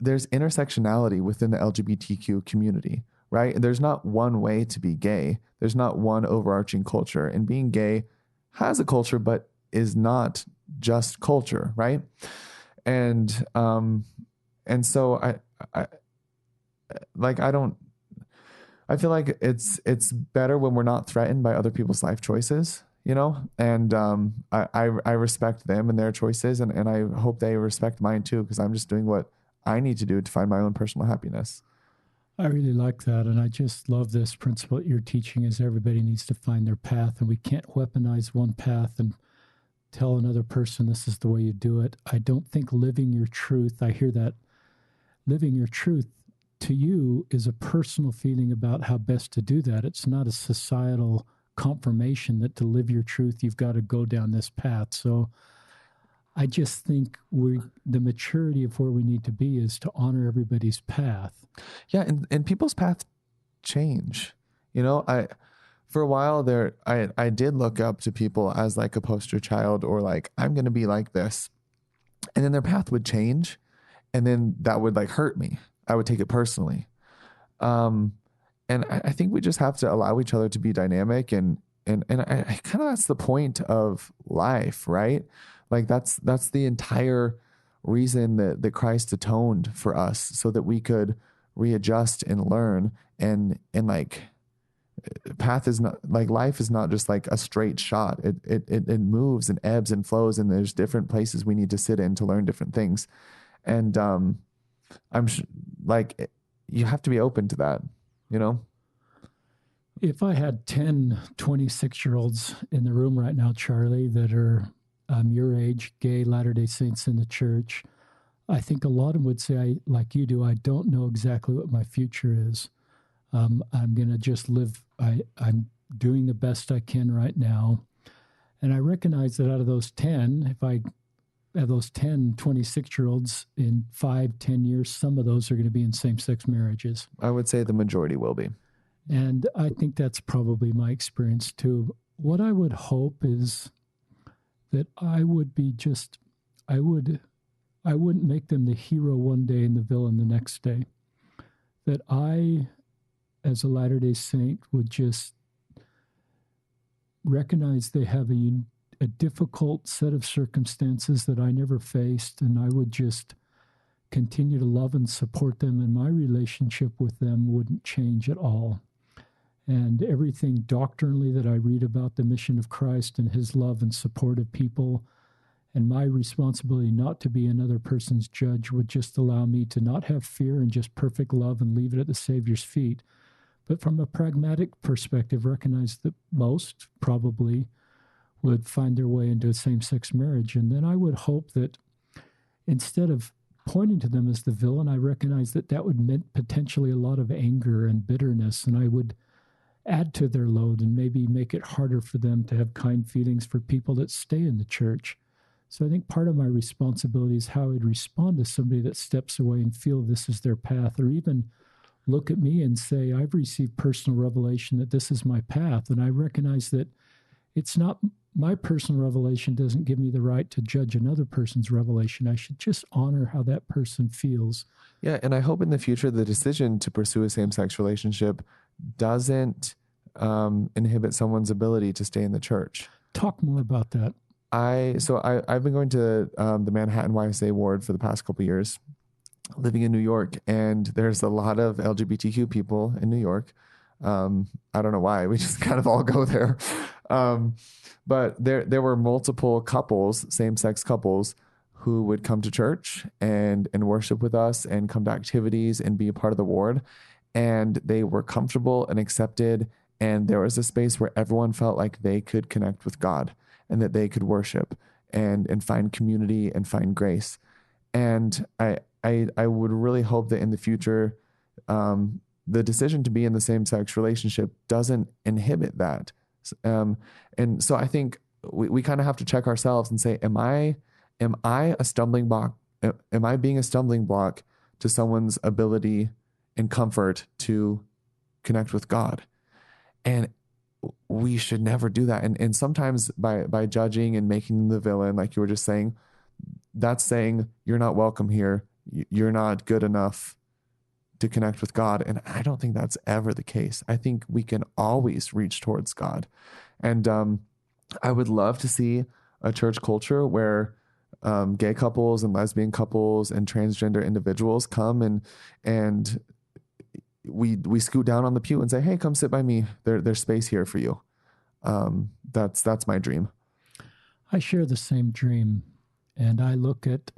S2: intersectionality within the LGBTQ community, right? There's not one way to be gay. There's not one overarching culture. And being gay has a culture, but is not just culture, right? And so I feel like it's better when we're not threatened by other people's life choices, and I respect them and their choices, and I hope they respect mine too, because I'm just doing what I need to do to find my own personal happiness.
S1: I really like that. And I just love this principle that you're teaching is everybody needs to find their path, and we can't weaponize one path and tell another person this is the way you do it. I don't think living your truth, I hear that living your truth to you is a personal feeling about how best to do that. It's not a societal confirmation that to live your truth, you've got to go down this path. So I just think the maturity of where we need to be is to honor everybody's path.
S2: Yeah. And people's paths change, for a while there, I did look up to people as like a poster child, or like, I'm going to be like this. And then their path would change. And then that would like hurt me. I would take it personally. And I think we just have to allow each other to be dynamic, and I kind of, that's the point of life, right? Like that's the entire reason that Christ atoned for us, so that we could readjust and learn, and like path is not like, life is not just like a straight shot. It moves and ebbs and flows, and there's different places we need to sit in to learn different things. And like, you have to be open to that,
S1: If I had 10 26-year-olds in the room right now, Charlie, that are your age, gay Latter-day Saints in the church, I think a lot of them would say, like you do, I don't know exactly what my future is. I'm going to just live. I'm doing the best I can right now. And I recognize that out of those 10, if I have those 10 26-year-olds in 5-10 years, some of those are going to be in same-sex marriages.
S2: I would say the majority will be.
S1: And I think that's probably my experience too. What I would hope is that I would be just, I wouldn't make them the hero one day and the villain the next day. That I, as a Latter-day Saint, would just recognize they have a difficult set of circumstances that I never faced, and I would just continue to love and support them, and my relationship with them wouldn't change at all. And everything doctrinally that I read about the mission of Christ and his love and support of people and my responsibility not to be another person's judge would just allow me to not have fear and just perfect love and leave it at the Savior's feet. But from a pragmatic perspective, recognize that most probably would find their way into a same-sex marriage. And then I would hope that instead of pointing to them as the villain, I recognize that that would mean potentially a lot of anger and bitterness, and I would add to their load and maybe make it harder for them to have kind feelings for people that stay in the church. So I think part of my responsibility is how I'd respond to somebody that steps away and feel this is their path, or even look at me and say, I've received personal revelation that this is my path. And I recognize that it's not my personal revelation doesn't give me the right to judge another person's revelation. I should just honor how that person feels.
S2: Yeah, and I hope in the future the decision to pursue a same-sex relationship doesn't inhibit someone's ability to stay in the church.
S1: Talk more about that.
S2: I've been going to the Manhattan YMCA ward for the past couple of years, living in New York, and there's a lot of LGBTQ people in New York. I don't know why, we just kind of all go there. But there were multiple couples, same-sex couples, who would come to church and worship with us and come to activities and be a part of the ward. And they were comfortable and accepted. And there was a space where everyone felt like they could connect with God and that they could worship and find community and find grace. And I would really hope that in the future, the decision to be in the same-sex relationship doesn't inhibit that. And so I think we kind of have to check ourselves and say, am I a stumbling block? Am I being a stumbling block to someone's ability and comfort to connect with God? And we should never do that. And sometimes by judging and making them the villain, like you were just saying, that's saying you're not welcome here. You're not good enough to connect with God. And I don't think that's ever the case. I think we can always reach towards God. And I would love to see a church culture where gay couples and lesbian couples and transgender individuals come and we scoot down on the pew and say, hey, come sit by me. There's space here for you. That's my dream.
S1: I share the same dream. And I look at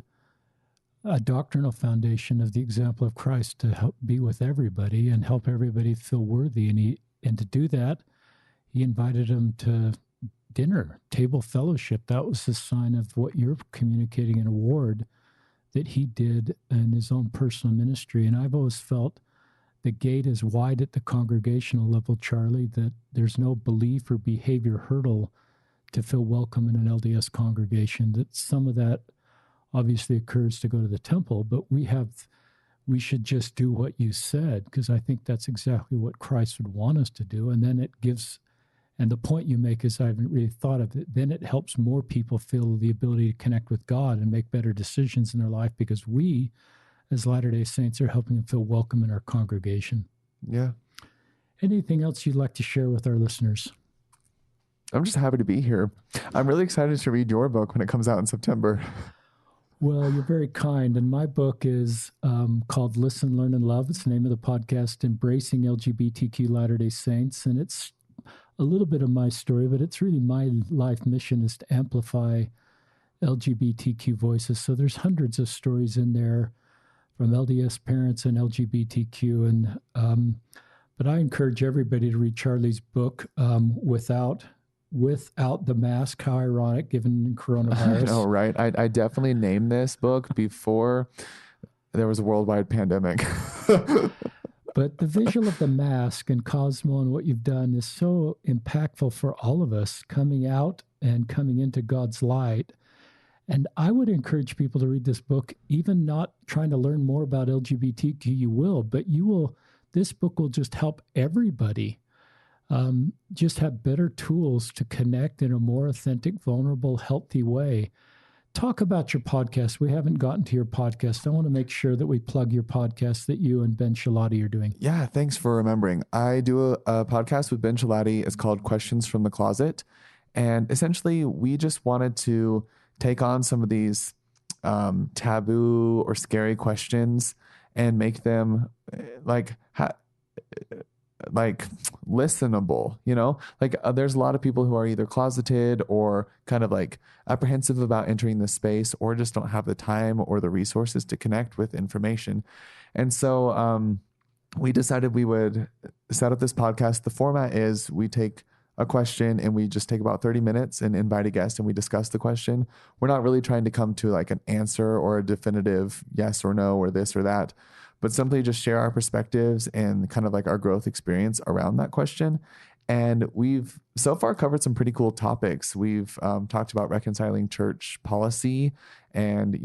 S1: a doctrinal foundation of the example of Christ to help be with everybody and help everybody feel worthy. And to do that, he invited them to dinner, table fellowship. That was the sign of what you're communicating in a ward that he did in his own personal ministry. And I've always felt the gate is wide at the congregational level, Charlie, that there's no belief or behavior hurdle to feel welcome in an LDS congregation, that some of that obviously occurs to go to the temple, but we should just do what you said, because I think that's exactly what Christ would want us to do. And then it gives, and the point you make is I haven't really thought of it, then it helps more people feel the ability to connect with God and make better decisions in their life, because we, as Latter-day Saints, are helping them feel welcome in our congregation.
S2: Yeah.
S1: Anything else you'd like to share with our listeners?
S2: I'm just happy to be here. I'm really excited to read your book when it comes out in September.
S1: Well, you're very kind. And my book is called Listen, Learn, and Love. It's the name of the podcast, Embracing LGBTQ Latter-day Saints. And it's a little bit of my story, but it's really my life mission is to amplify LGBTQ voices. So there's hundreds of stories in there from LDS parents and LGBTQ. And But I encourage everybody to read Charlie's book, Without the Mask. How ironic, given coronavirus.
S2: I know, right? I definitely named this book before there was a worldwide pandemic.
S1: But the visual of the mask and Cosmo and what you've done is so impactful for all of us coming out and coming into God's light. And I would encourage people to read this book, even not trying to learn more about LGBTQ, you will, but this book will just help everybody just have better tools to connect in a more authentic, vulnerable, healthy way. Talk about your podcast. We haven't gotten to your podcast. I want to make sure that we plug your podcast that you and Ben Schilaty are doing.
S2: Yeah, thanks for remembering. I do a podcast with Ben Schilaty. It's called Questions from the Closet. And essentially, we just wanted to take on some of these taboo or scary questions and make them like listenable, there's a lot of people who are either closeted or kind of like apprehensive about entering the space, or just don't have the time or the resources to connect with information. And so we decided we would set up this podcast. The format is we take a question and we just take about 30 minutes and invite a guest and we discuss the question. We're not really trying to come to like an answer or a definitive yes or no or this or that, but simply just share our perspectives and kind of like our growth experience around that question. And we've so far covered some pretty cool topics. We've talked about reconciling church policy and,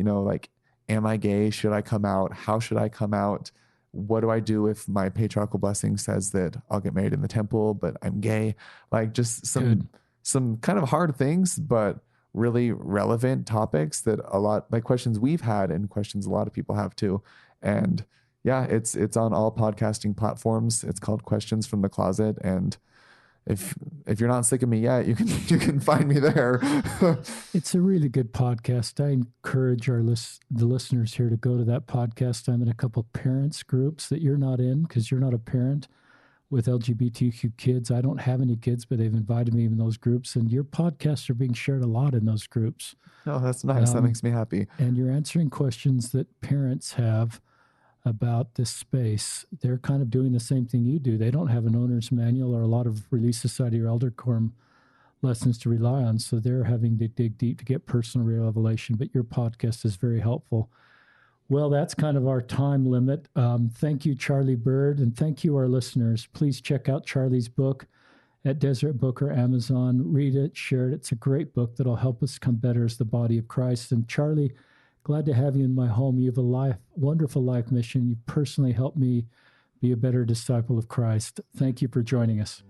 S2: am I gay? Should I come out? How should I come out? What do I do if my patriarchal blessing says that I'll get married in the temple, but I'm gay? Like just some kind of hard things, but really relevant topics that questions we've had and questions a lot of people have too. And yeah, it's on all podcasting platforms. It's called Questions from the Closet. And if you're not sick of me yet, you can find me there.
S1: It's a really good podcast. I encourage the listeners here to go to that podcast. I'm in a couple parents groups that you're not in because you're not a parent with LGBTQ kids. I don't have any kids, but they've invited me in those groups, and your podcasts are being shared a lot in those groups.
S2: Oh, that's nice. That makes me happy.
S1: And you're answering questions that parents have about this space. They're kind of doing the same thing you do. They don't have an owner's manual or a lot of Relief Society or Elder Quorum lessons to rely on, so they're having to dig deep to get personal revelation, but your podcast is very helpful. Well, that's kind of our time limit. Thank you, Charlie Bird, and thank you, our listeners. Please check out Charlie's book at Deseret Book or Amazon. Read it, share it. It's a great book that'll help us come better as the body of Christ. And Charlie, glad to have you in my home. You have a wonderful life mission. You personally helped me be a better disciple of Christ. Thank you for joining us.